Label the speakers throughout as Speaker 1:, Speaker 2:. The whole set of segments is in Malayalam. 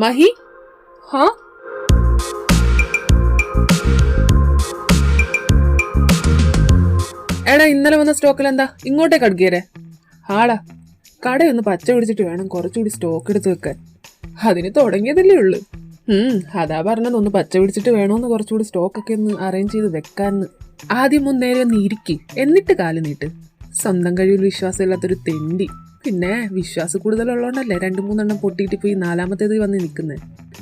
Speaker 1: മഹി, ഹാ എടാ, ഇന്നലെ വന്ന സ്റ്റോക്കിൽ എന്താ ഇങ്ങോട്ടേക്ക് അടുക്കിയരെ? ആടാ, കടയൊന്ന് പച്ച പിടിച്ചിട്ട് വേണം കുറച്ചുകൂടി സ്റ്റോക്ക് എടുത്ത് വെക്കാൻ. അതിന് തുടങ്ങിയതല്ലേ ഉള്ളു. അതാ പറഞ്ഞത്, ഒന്ന് പച്ച പിടിച്ചിട്ട് വേണോന്ന് കുറച്ചുകൂടി സ്റ്റോക്കൊക്കെ ഒന്ന് അറേഞ്ച് ചെയ്ത് വെക്കാന്ന്. ആദ്യം മുന്നേരെ ഒന്ന് ഇരിക്കി, എന്നിട്ട് കാല് നീട്ട്. സ്വന്തം കഴിവിൽ വിശ്വാസമില്ലാത്തൊരു തെണ്ടി. പിന്നെ വിശ്വാസം കൂടുതലുള്ളതുകൊണ്ടല്ലേ 2-3 പൊട്ടിയിട്ട് പോയി 4ാമത്തേത് വന്ന് നിൽക്കുന്നത്.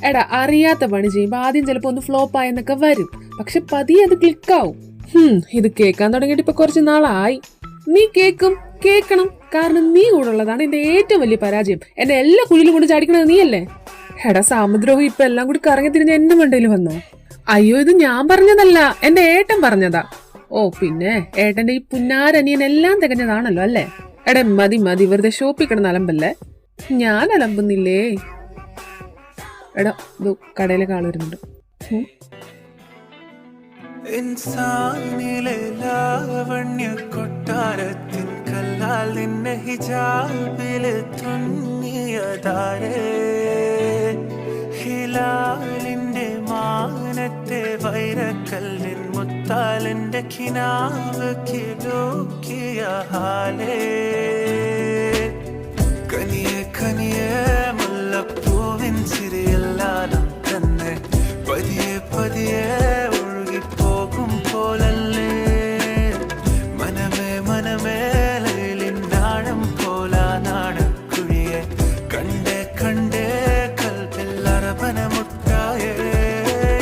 Speaker 1: എടാ, അറിയാത്ത പണി ചെയ്യുമ്പോൾ ആദ്യം ചിലപ്പോൾ ഒന്ന് ഫ്ലോപ്പ് ആയെന്നൊക്കെ വരും, പക്ഷെ പതിയെ അത് ക്ലിക്കാവും. ഇത് കേൾക്കാൻ തുടങ്ങിയിട്ട് ഇപ്പൊ കുറച്ച് നാളായി. നീ കേൾക്കണം, കാരണം നീ കൂടെ ഉള്ളതാണ് എന്റെ ഏറ്റവും വലിയ പരാജയം. എന്റെ എല്ലാ കുഴിയിലും കൊണ്ട് ചാടിക്കണത് നീയല്ലേ. എടാ സാമുദ്രോഹം, ഇപ്പൊ എല്ലാം കൂടി കറങ്ങി തിരിഞ്ഞ് എന്റെ മണ്ടയിൽ വന്നോ? അയ്യോ, ഇത് ഞാൻ പറഞ്ഞതല്ല, എന്റെ ഏട്ടൻ പറഞ്ഞതാ. ഓ പിന്നെ ഏട്ടന്റെ ഈ പുന്നാരനിയൻ എല്ലാം തികഞ്ഞതാണല്ലോ അല്ലേ? എടാ മതി വെറുതെ ഷോപ്പിൽ കിടന്ന് അലമ്പല്ലേ. ഞാൻ അലമ്പുന്നില്ലേ. എടാ, ഇത് കടയിലേക്ക് ആള് വരുന്നുണ്ട്.
Speaker 2: ഇൻസാനിലെ ലാവണ്യ കൊട്ടാരത്തിൻ കല്ലാൽ നിന്നെ ഹിജാബില് തുന്നിയതാരേ, ഹിലാലിന്റെ മാനത്തെ വൈരക്കല്ലിൻ മുത്താലിന്റെ കിനാവ് കിലോക്കിയ ഹാലേ, കനിയെ മുല്ലപ്പൂവിൻ ചിരിയെല്ലാം തന്നെ പതിയെ ഒഴുകിപ്പോകും പോലല്ലേ. മനമേ ലൈലിനാഴം പോലാ നാടക്കുഴിയെ കണ്ടേ കൽപ്പിൽ അറബനമുട്ടായേ.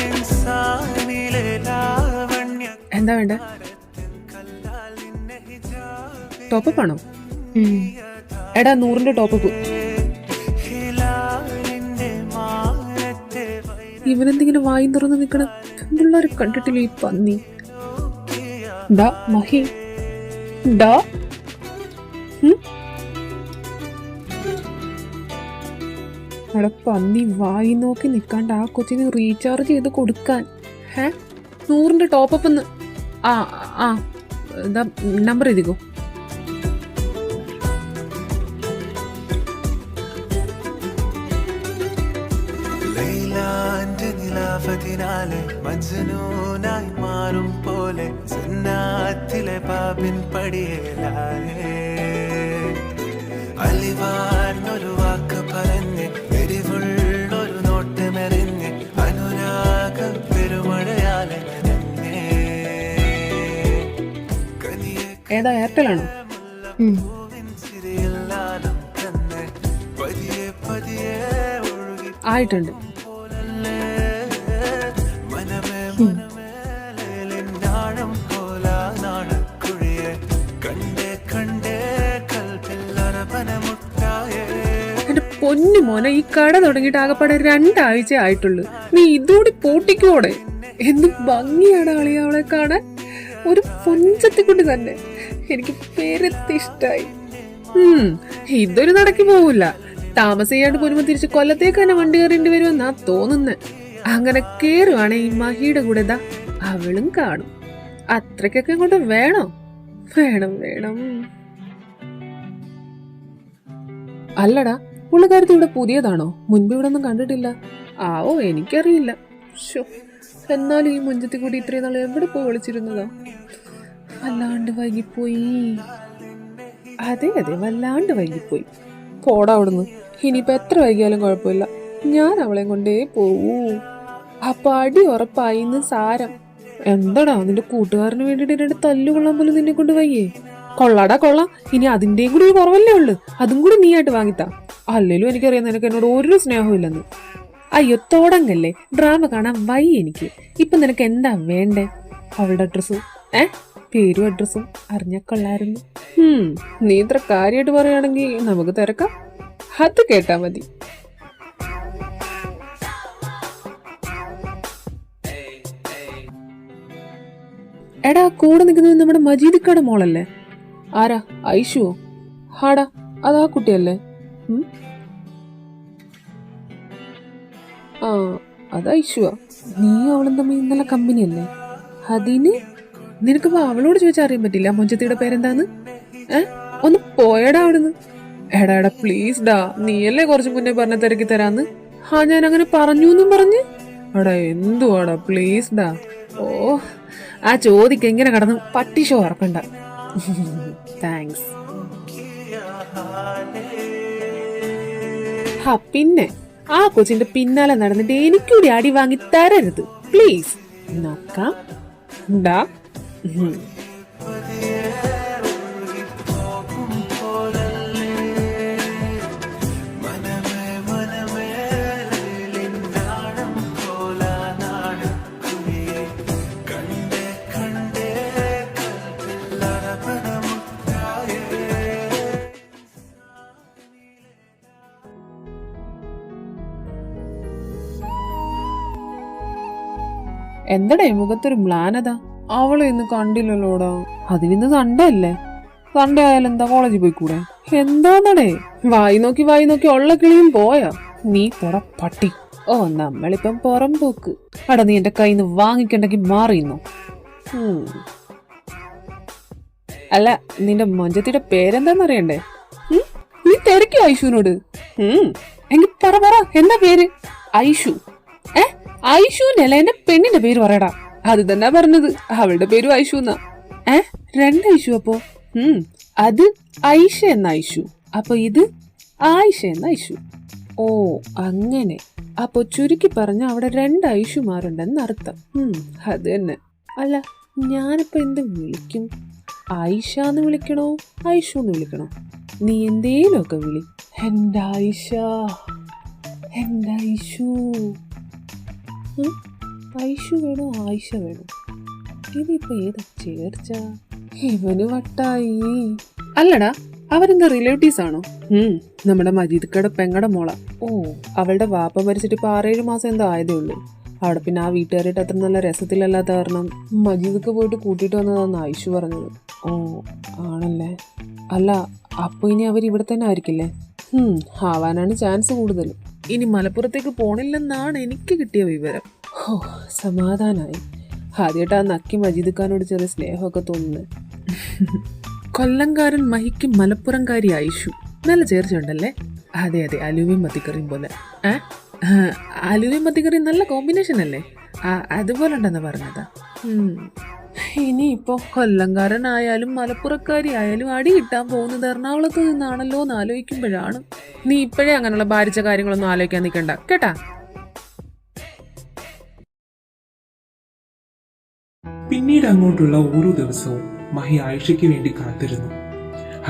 Speaker 2: ഇൻസാനിലെ ലാവണ്യ.
Speaker 1: എന്താ വേണ്ട? ടോപ്പ് ആണോ? എടാ 100ന്റെ ടോപ്പ്. ഇവനെന്തിങ്ങനെ വായി തുറന്ന് നിക്കണം? പിള്ളേരെ കണ്ടിട്ടില്ല ഈ പന്നി. ഡാ മഹി, ഡാ അവിടെ പന്നി വായി നോക്കി നിക്കാണ്ട് ആ കൊച്ചിന് റീചാർജ് ചെയ്ത് കൊടുക്കാൻ. 100ന്റെ ടോപ്പ് എന്ന്. എന്താ നമ്പർ എഴുതിക്കോ.
Speaker 2: നിലാവതിനാലെ മജ്നൂനായി മാറും പോലെ സുന്നാത്തിലെ ബാബിൻ പടിയേലാലേ, അലിവാർന്നൊരു വാക്ക് പറഞ്ഞ് എരിവുള്ളൊരു നോട്ടമെറിഞ്ഞ് അനുരാഗ പെരുമഴയാലെ നനഞ്ഞേ.
Speaker 1: ഏതാ, എയർടെലാണോ?
Speaker 2: ചിരിയെല്ലാം തന്നെ പതിയെ
Speaker 1: ആയിട്ടുണ്ട്. എന്റെ പൊന്നു മോനെ, ഈ കട തുടങ്ങിയിട്ട് ആകെപ്പാടെ 2 ആഴ്ച ആയിട്ടുള്ളൂ. നീ ഇതോടെ പൂട്ടിക്കോടെ. എന്ത് ഭംഗിയാണ് ആളിയ അവളെ കാണാൻ. ഒരു പൊഞ്ചത്തിക്കുട്ടി തന്നെ. എനിക്ക് പേരെത്തി ഇഷ്ടായി. ഇതൊരു നടക്കി പോവില്ല. താമസിയാണ്ട് പോരുമ്പോ തിരിച്ച് കൊല്ലത്തേക്ക് തന്നെ വണ്ടി കയറേണ്ടി വരുമെന്നാ തോന്നുന്നത്. അങ്ങനെ കേറുവാണെ ഈ മഹിയുടെ കൂടെ ദാ അവളും കാണും. അത്രക്കൊക്കെ ഇങ്ങോട്ട് വേണോ? വേണം. അല്ലടാ, പുള്ളിക്കാരത്തി ഇവിടെ പുതിയതാണോ? മുൻപ് ഇവിടെ ഒന്നും കണ്ടിട്ടില്ല. ആവോ, എനിക്കറിയില്ല. എന്നാലും ഈ മുഞ്ചത്തി കൂടി ഇത്രയും നാൾ എവിടെ പോയി വിളിച്ചിരുന്നതാ? വല്ലാണ്ട് വൈകിപ്പോയി. അതെ വല്ലാണ്ട് വൈകിപ്പോയി. പോടാ അവിടുന്ന്. ഇനിയിപ്പോ എത്ര വൈകിയാലും കുഴപ്പമില്ല, ഞാൻ അവളെ കൊണ്ടേ പോവൂ. അപ്പൊ അടി ഉറപ്പായിന്ന് സാരം. എന്താടാ, നിന്റെ കൂട്ടുകാരന് വേണ്ടിട്ട് 2 തല്ലുകൊള്ളാൻ പോലും നിന്നെ കൊണ്ട് വയ്യേ? കൊള്ളാടാ കൊള്ളാം. ഇനി അതിന്റെയും കൂടി കുറവല്ലേ ഉള്ളു, അതും കൂടി നീ ആയിട്ട് വാങ്ങിത്താ. അല്ലേലും എനിക്കറിയാം നിനക്ക് എന്നോട് ഒരു സ്നേഹവും ഇല്ലെന്ന്. അയ്യോ തുടങ്ങല്ലേ, ഡ്രാമ കാണാൻ വയ്യ എനിക്ക്. ഇപ്പൊ നിനക്ക് എന്താ വേണ്ടേ? അവളുടെ അഡ്രസ്സും പേരും അഡ്രസ്സും അറിഞ്ഞ കൊള്ളായിരുന്നു. നീ ഇത്ര കാര്യമായിട്ട് പറയുകയാണെങ്കിൽ നമുക്ക് തിരക്കാം. അത് കേട്ടാ മതി. എടാ, കൂടെ നിൽക്കുന്നത് നമ്മുടെ മജീദിക്കയുടെ മോളല്ലേ? ആരാ, ഐഷുവോ? ഹാടാ, അതാ കുട്ടിയല്ലേ? അത് ഐഷുവാ. നീ അവളും തമ്മിൽ ഇന്നലെ കമ്പനിയല്ലേ? അതിന് നിനക്കിപ്പോ അവളോട് ചോദിച്ചാൽ അറിയാൻ പറ്റില്ല മൊഞ്ചത്തിയുടെ പേരെന്താന്ന്? ഒന്ന് പോയടാ അവിടുന്ന്. എടാ പ്ലീസ് ഡാ, നീയല്ലേ കുറച്ച് മുന്നേ പറഞ്ഞ തിരക്കി തരാന്ന്. ഞാൻ അങ്ങനെ പറഞ്ഞു എന്നും പറഞ്ഞ് അടാ എന്തുവാടാ പ്ലീസ് ഡാ. ഓ ആ ചോദിക്ക് എങ്ങനെ കടന്നു പട്ടി ഷോ ഇറക്കണ്ട. താങ്ക്സ്. പിന്നെ ആ കൊച്ചിന്റെ പിന്നാലെ നടന്നിട്ട് എനിക്കൂടി അടി വാങ്ങി തരരുത് പ്ലീസ്. നോക്കാം ഡാ. എന്തടേ മുഖത്തൊരു മ്ലാനത? അവളെ ഇന്ന് കണ്ടില്ലല്ലോടാ. അതിനിന്ന് സൺഡേ അല്ലേ? സൺഡേ ആയാലും എന്താ കോളേജിൽ പോയിക്കൂടെ? എന്താന്നടേ വായി നോക്കി ഉള്ള കിളിയും പോയാ? നീ പൊട പട്ടി. ഓ നമ്മളിപ്പം പുറം പോക്ക്. അടാ നീ എന്റെ കയ്യിൽ നിന്ന് വാങ്ങിക്കണ്ടെങ്കിൽ മാറിയുന്നു. അല്ല നിന്റെ മൊഞ്ചത്തിയുടെ പേരെന്താന്നറിയണ്ടേ? നീ തിരക്കോ ഐഷുവിനോട്? എങ്കിൽ പറ എന്താ പേര്? ഐഷു. ഐഷുന്നല്ല എന്റെ പെണ്ണിന്റെ പേര് പറയടാ. അത് തന്നെ പറഞ്ഞത്, അവളുടെ പേരും ഐഷു എന്നാ. രണ്ട് ഐഷു അപ്പോ? അത് ഐഷ എന്ന ഐഷു, അപ്പൊ ഇത് ആയിഷ എന്ന ഐഷു. ഓ അങ്ങനെ. അപ്പൊ ചുരുക്കി പറഞ്ഞ അവിടെ രണ്ട് ഐഷുമാരുണ്ടെന്ന് അർത്ഥം. അത് തന്നെ. അല്ല ഞാനിപ്പോ എന്ത് വിളിക്കും? ആയിഷ എന്ന് വിളിക്കണോ ഐഷു എന്ന് വിളിക്കണോ? നീ എന്തേലൊക്കെ വിളി. എന്റെ ആയിഷ, എന്റെ ഐഷു. ഐഷു വേണോ ആയിഷ വേണോ? ഇതിപ്പോ ഏതാ ചേർച്ച? ഇവന് വട്ടായി. അല്ലടാ അവരെന്താ റിലേറ്റീവ്സ് ആണോ? നമ്മുടെ മജീദ്ക്കടെ പെങ്ങടെ മോള. ഓ അവളുടെ വാപ്പ മരിച്ചിട്ട് ഇപ്പൊ 6-7 മാസം എന്തോ ആയതേ ഉള്ളൂ. അവിടെ പിന്നെ ആ വീട്ടുകാരായിട്ട് അത്ര നല്ല രസത്തിലല്ലാത്ത കാരണം മജീദൊക്കെ പോയിട്ട് കൂട്ടിയിട്ട് വന്നതാന്ന് ഐഷു പറഞ്ഞത്. ഓ ആണല്ലേ. അല്ല അപ്പൊ ഇനി അവരിവിടെ തന്നെ ആയിരിക്കില്ലേ? ആവാനാണ് ചാൻസ് കൂടുതൽ. ഇനി മലപ്പുറത്തേക്ക് പോണില്ലെന്നാണ് എനിക്ക് കിട്ടിയ വിവരം. ഓ സമാധാനായി. ആദ്യമായിട്ട് ആ നക്കി മജീദ് ഖാനോട് ചെറിയ സ്നേഹമൊക്കെ തോന്നുന്നത്. കൊല്ലംകാരൻ മഹിക്ക് മലപ്പുറംകാരി ഐഷു. നല്ല ചേർച്ചയുണ്ടല്ലേ? അതെ അലുവയും മത്തിക്കറിയും പോലെ. അലുവയും മത്തിക്കറിയും നല്ല കോമ്പിനേഷൻ അല്ലേ? അതുപോലെ ഉണ്ടെന്ന് പറഞ്ഞതാ. ഇനിയിപ്പോ കൊല്ലംകാരനായാലും മലപ്പുറക്കാരി ആയാലും അടി കിട്ടാൻ പോകുന്നത് എറണാകുളത്ത് നിന്നാണല്ലോ എന്ന് ആലോചിക്കുമ്പോഴാണ്. നീ ഇപ്പോഴേ അങ്ങനെയുള്ള ഭാരിച്ച കാര്യങ്ങളൊന്നും ആലോചിക്കാൻ നിൽക്കണ്ട കേട്ടാ.
Speaker 3: പിന്നീട് അങ്ങോട്ടുള്ള ഓരോ ദിവസവും മഹി ആയിഷയ്ക്ക് വേണ്ടി കാത്തിരുന്നു.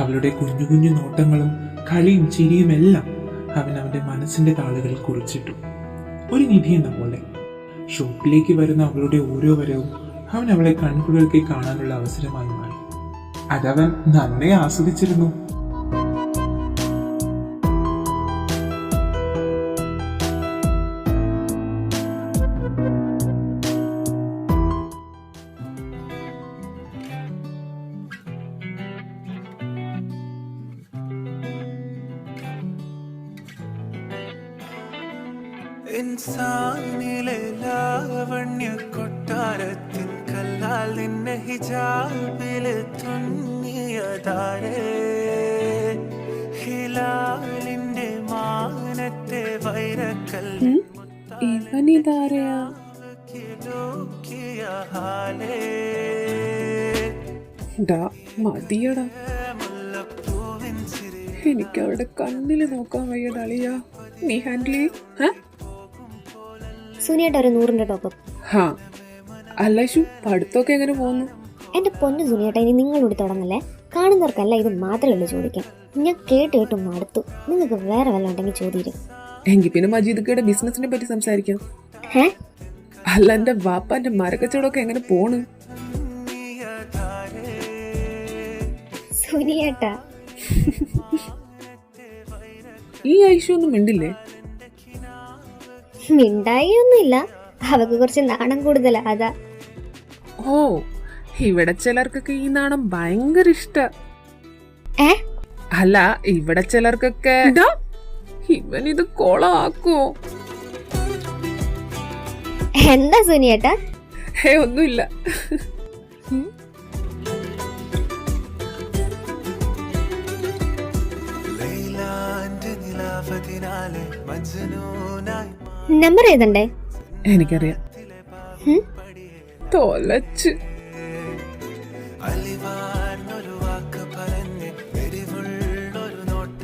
Speaker 3: അവളുടെ കുഞ്ഞു കുഞ്ഞു നോട്ടങ്ങളും കളിയും ചിരിയും എല്ലാം അവൻ അവന്റെ മനസ്സിന്റെ താളുകളിൽ കുറിച്ചിട്ടു. ഒരു നിധി എന്ന പോലെ ഷോപ്പിലേക്ക് വരുന്ന അവളുടെ ഓരോ വരവും അവൻ അവളെ കൺകുളിർക്കെ കാണാനുള്ള അവസരമായി മാറി. അതവൻ നന്നേ ആസ്വദിച്ചിരുന്നു.
Speaker 2: ഇൻസാനിലെ ലാവണ്യ കൊട്ടാരത്തിൻ കല്ലാൽ നിന്നെ ഹിജാബില് തുന്നിയതാരേ, ഹിലാലിന്റെ മാനത്തെ വൈരക്കല്ലിൻ
Speaker 1: ഇവനിതാരയാ? മതിയടാ, എനിക്ക് അവരുടെ കണ്ണില് നോക്കാൻ വയ്യടളിയാ. നീ ഹാൻഡിൽ ചെയ്യ്.
Speaker 4: സുനിയേട്ട ഒരു 100ന്റെ ടോപ്പ്.
Speaker 1: അല്ല ഷു, പഠിത്തമൊക്കെ എങ്ങനെ പോകുന്നു?
Speaker 4: എന്റെ പൊന്നു സുനിയേട്ട, ഇനി നിങ്ങളോട് തുടങ്ങല്ലേ. കാണുന്നവർക്കല്ല ഇത് മാത്രമല്ല ചോദിക്കാൻ. ഞാൻ കേട്ടും മടുത്തു. നിങ്ങൾക്ക് വേറെ വല്ല ഉണ്ടെങ്കിൽ ചോദിക്കും.
Speaker 1: എങ്കിൽ പിന്നെ മജീദ്ക്കയുടെ ബിസിനസിനെ പറ്റി സംസാരിക്കാം. അല്ല എന്റെ വാപ്പാന്റെ മരക്കച്ചവടമൊക്കെ എങ്ങനെ പോണ്?
Speaker 4: സുനിയേട്ട
Speaker 1: ഈ ഐഷു ഒന്നും മിണ്ടില്ലേ?
Speaker 4: മിണ്ടായി ഒന്നുമില്ല, അവക്ക് കുറച്ച് നാണം കൂടുതലാ, അതാ.
Speaker 1: ഓ ഇവിടെ ചിലർക്കൊക്കെ ഈ നാണം ഭയങ്കര ഇഷ്ട. അല്ല ഇവിടെ ചിലർക്കൊക്കെ ഇവൻ ഇത് കൊളാക്കോ?
Speaker 4: എന്താ സുനിയേട്ട?
Speaker 1: ഒന്നുമില്ല.
Speaker 2: ലൈലാന്റെ നിലാവതിനാലെ മജ്നൂനായി
Speaker 4: നമ്പർ ഏതുണ്ടേ?
Speaker 1: എനിക്കറിയാം. തൊലച്ച്
Speaker 2: അലിവാർന്നൊരു വാക്ക് പറഞ്ഞ് എരിവുള്ളൊരു നോട്ട്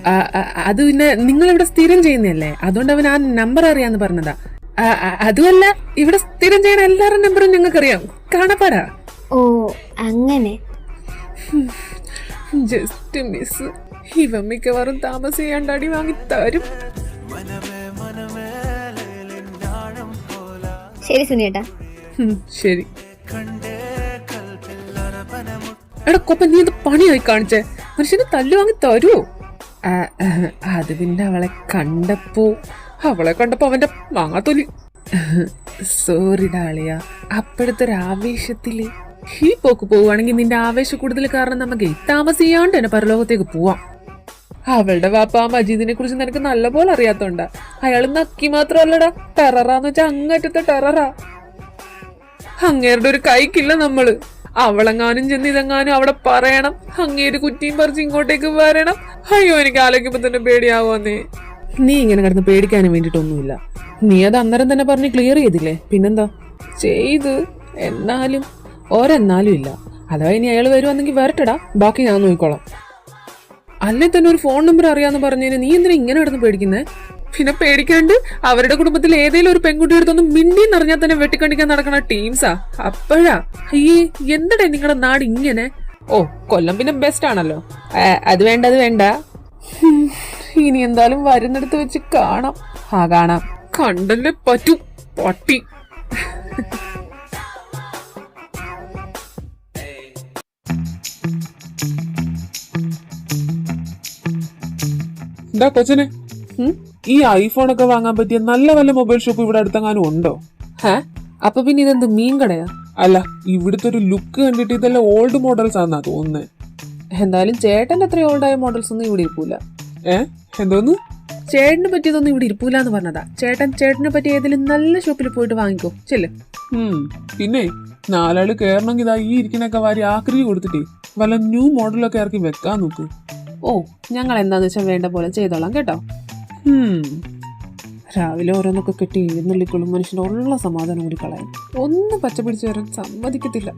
Speaker 1: അത് പിന്നെ നിങ്ങൾ ഇവിടെ സ്ഥിരം ചെയ്യുന്നതല്ലേ, അതുകൊണ്ട് അവൻ ആ നമ്പർ അറിയാന്ന് പറഞ്ഞതാ. അതുമല്ല, ഇവിടെ സ്ഥിരം ചെയ്യുന്ന എല്ലാവരുടെ നമ്പറും ഞങ്ങൾക്കറിയാം, കാണപ്പാടാ.
Speaker 4: ഓ അങ്ങനെ.
Speaker 1: Just miss. ഇവ മിക്കവാറും താമസിയാണ്ട് അടി വാങ്ങി തരും.
Speaker 2: മനമേ മനമേലിനാഴം പോല
Speaker 4: ശരി സുനിയേട്ടാ.
Speaker 1: ശരി.
Speaker 2: കണ്ടേ കൽപ്പില്ലറപനമുട്ട
Speaker 1: എടാ കൊപ്പ, നീ ഇത് പണിയായി കാണിച്ചേ. മനുഷ്യന് തല്ലു വാങ്ങി തരുമോ? അത് പിന്നെ അവളെ കണ്ടപ്പോ അവന്റെ മാങ്ങാത്തൊലി. സോറി ഡാളിയ, അപ്പോഴത്തെ ഒരു ആവേശത്തില് ഈ പോക്ക് പോവുകയാണെങ്കിൽ നിന്റെ ആവേശ കൂടുതൽ കാരണം നമുക്ക് താമസിയാണ്ട് തന്നെ പരലോകത്തേക്ക് പോവാം. അവളുടെ വാപ്പ മജീദിനെ കുറിച്ച് നിനക്ക് നല്ലപോലെ അറിയാത്തോണ്ടാ. അയാള് നക്കി മാത്രല്ലടാ, ടെററാന്ന് വെച്ചാ അങ്ങറ്റത്തെ ടെററാ. അങ്ങേരുടെ ഒരു കൈക്കില്ല നമ്മള്. അവളെങ്ങാനും ചെന്ന് ഇതെങ്ങാനും അവിടെ പറയണം, അങ്ങേര് കുറ്റിയും പറിച്ച് ഇങ്ങോട്ടേക്ക് വരണം. അയ്യോ, എനിക്ക് ആലോചിക്കുമ്പോ തന്നെ പേടിയാവുന്നേ. നീ ഇങ്ങനെ കിടന്ന് പേടിക്കാനും വേണ്ടിട്ടൊന്നുമില്ല. നീ അത് അന്നേരം തന്നെ പറഞ്ഞ് ക്ലിയർ ചെയ്തില്ലേ, പിന്നെന്താ ചെയ്ത്. എന്നാലും ഒരെന്നാലും ഇല്ല. അഥവാ ഇനി അയാൾ വരുവാണെങ്കിൽ വരട്ടടാ, ബാക്കി ഞാൻ നോക്കിക്കോളാം. അല്ലേ തന്നെ ഒരു ഫോൺ നമ്പർ അറിയാന്ന് പറഞ്ഞതിന് നീ എന്തിനാ ഇങ്ങനെ കിടന്ന് പേടിക്കുന്നേ? പിന്നെ പേടിക്കാണ്ട് അവരുടെ കുടുംബത്തിൽ ഏതെങ്കിലും ഒരു പെൺകുട്ടി എടുത്തൊന്ന് മിണ്ടിന്ന് അറിഞ്ഞാൽ തന്നെ വെട്ടിക്കണ്ടിക്കാൻ നടക്കണ ടീംസാ. അപ്പോഴാ അയ്യേ എന്തടേ നിങ്ങളുടെ നാട് ഇങ്ങനെ. ഓ, കൊല്ലം പിന്നെ ബെസ്റ്റ് ആണല്ലോ. അത് വേണ്ട, അത് വേണ്ട. ഇനി എന്തായാലും വരുന്നിടത്ത് വെച്ച് കാണാം. കാണാം. കണ്ടല്ലേ പറ്റൂ പട്ടി.
Speaker 3: എന്താ കൊച്ചനെ, ഈ ഐഫോൺ ഒക്കെ വാങ്ങാൻ പറ്റിയ നല്ല വല്ല മൊബൈൽ ഷോപ്പ് ഇവിടെ അടുത്തെങ്ങാനും ഉണ്ടോ?
Speaker 1: അപ്പൊ പിന്നെ ഇതെന്ത് മീൻ കടയാ?
Speaker 3: അല്ല, ഇവിടുത്തെ ഒരു ലുക്ക് കണ്ടിട്ട് ഇതെല്ലാം ഓൾഡ് മോഡൽസ് ആണെന്നാ തോന്നുന്നത്.
Speaker 1: എന്തായാലും ചേട്ടന്റെ അത്ര ഓൾഡായ മോഡൽസ് ഒന്നും ഇവിടെ ഇരിക്കൂല.
Speaker 3: എന്തോന്ന്?
Speaker 1: ചേട്ടന് പറ്റിയതൊന്നും ഇവിടെ ഇരിക്കൂലെന്ന് പറഞ്ഞതാ. ചേട്ടനെ പറ്റി ഏതെങ്കിലും നല്ല ഷോപ്പിൽ പോയിട്ട് വാങ്ങിക്കോ, ചെല്ല്.
Speaker 3: പിന്നെ നാലാള് കേറണമെങ്കിൽ ഇതാ ഈ ഇരിക്കണൊക്കെ വാരി ആക്രി കൊടുത്തിട്ടേ വല്ല ന്യൂ മോഡലൊക്കെ ഇറക്കി വെക്കാൻ നോക്ക്.
Speaker 1: ഓ, ഞങ്ങൾ എന്താന്ന് വെച്ചാൽ വേണ്ട പോലെ ചെയ്തോളാം കേട്ടോ. രാവിലെ ഓരോന്നൊക്കെ കെട്ടി എഴുന്നള്ളിക്കൊള്ളും മനുഷ്യനുള്ള സമാധാനം കൂടി കളയാൻ. ഒന്നും പച്ച പിടിച്ചു വരാൻ സമ്മതിക്കത്തില്ല.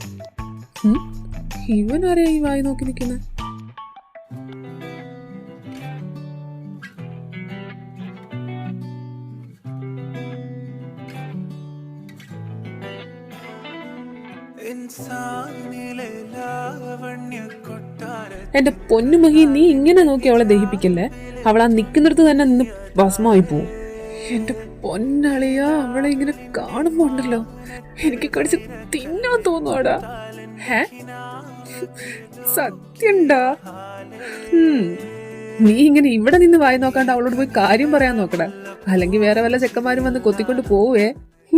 Speaker 1: ഇവനാരെയാ ഈ വായി നോക്കി നിൽക്കുന്നത്? എന്റെ പൊന്നുമഹി, നീ ഇങ്ങനെ നോക്കി അവളെ ദഹിപ്പിക്കല്ലേ. അവളാ നിക്കുന്നിടത്ത് തന്നെ നിന്ന് ഭസ്മമായി പോവും. എന്റെ പൊന്നളിയ, അവളെ ഇങ്ങനെ കാണുമ്പോ ഉണ്ടല്ലോ എനിക്ക് കടിച്ച് തിന്നാൻ തോന്നുവാടാ. സത്യണ്ടാ? നീ ഇങ്ങനെ ഇവിടെ നിന്ന് വായി നോക്കാണ്ട് അവളോട് പോയി കാര്യം പറയാൻ നോക്കടാ, അല്ലെങ്കിൽ വേറെ വല്ല ചെക്കന്മാരും വന്ന് കൊത്തിക്കൊണ്ട് പോവേ.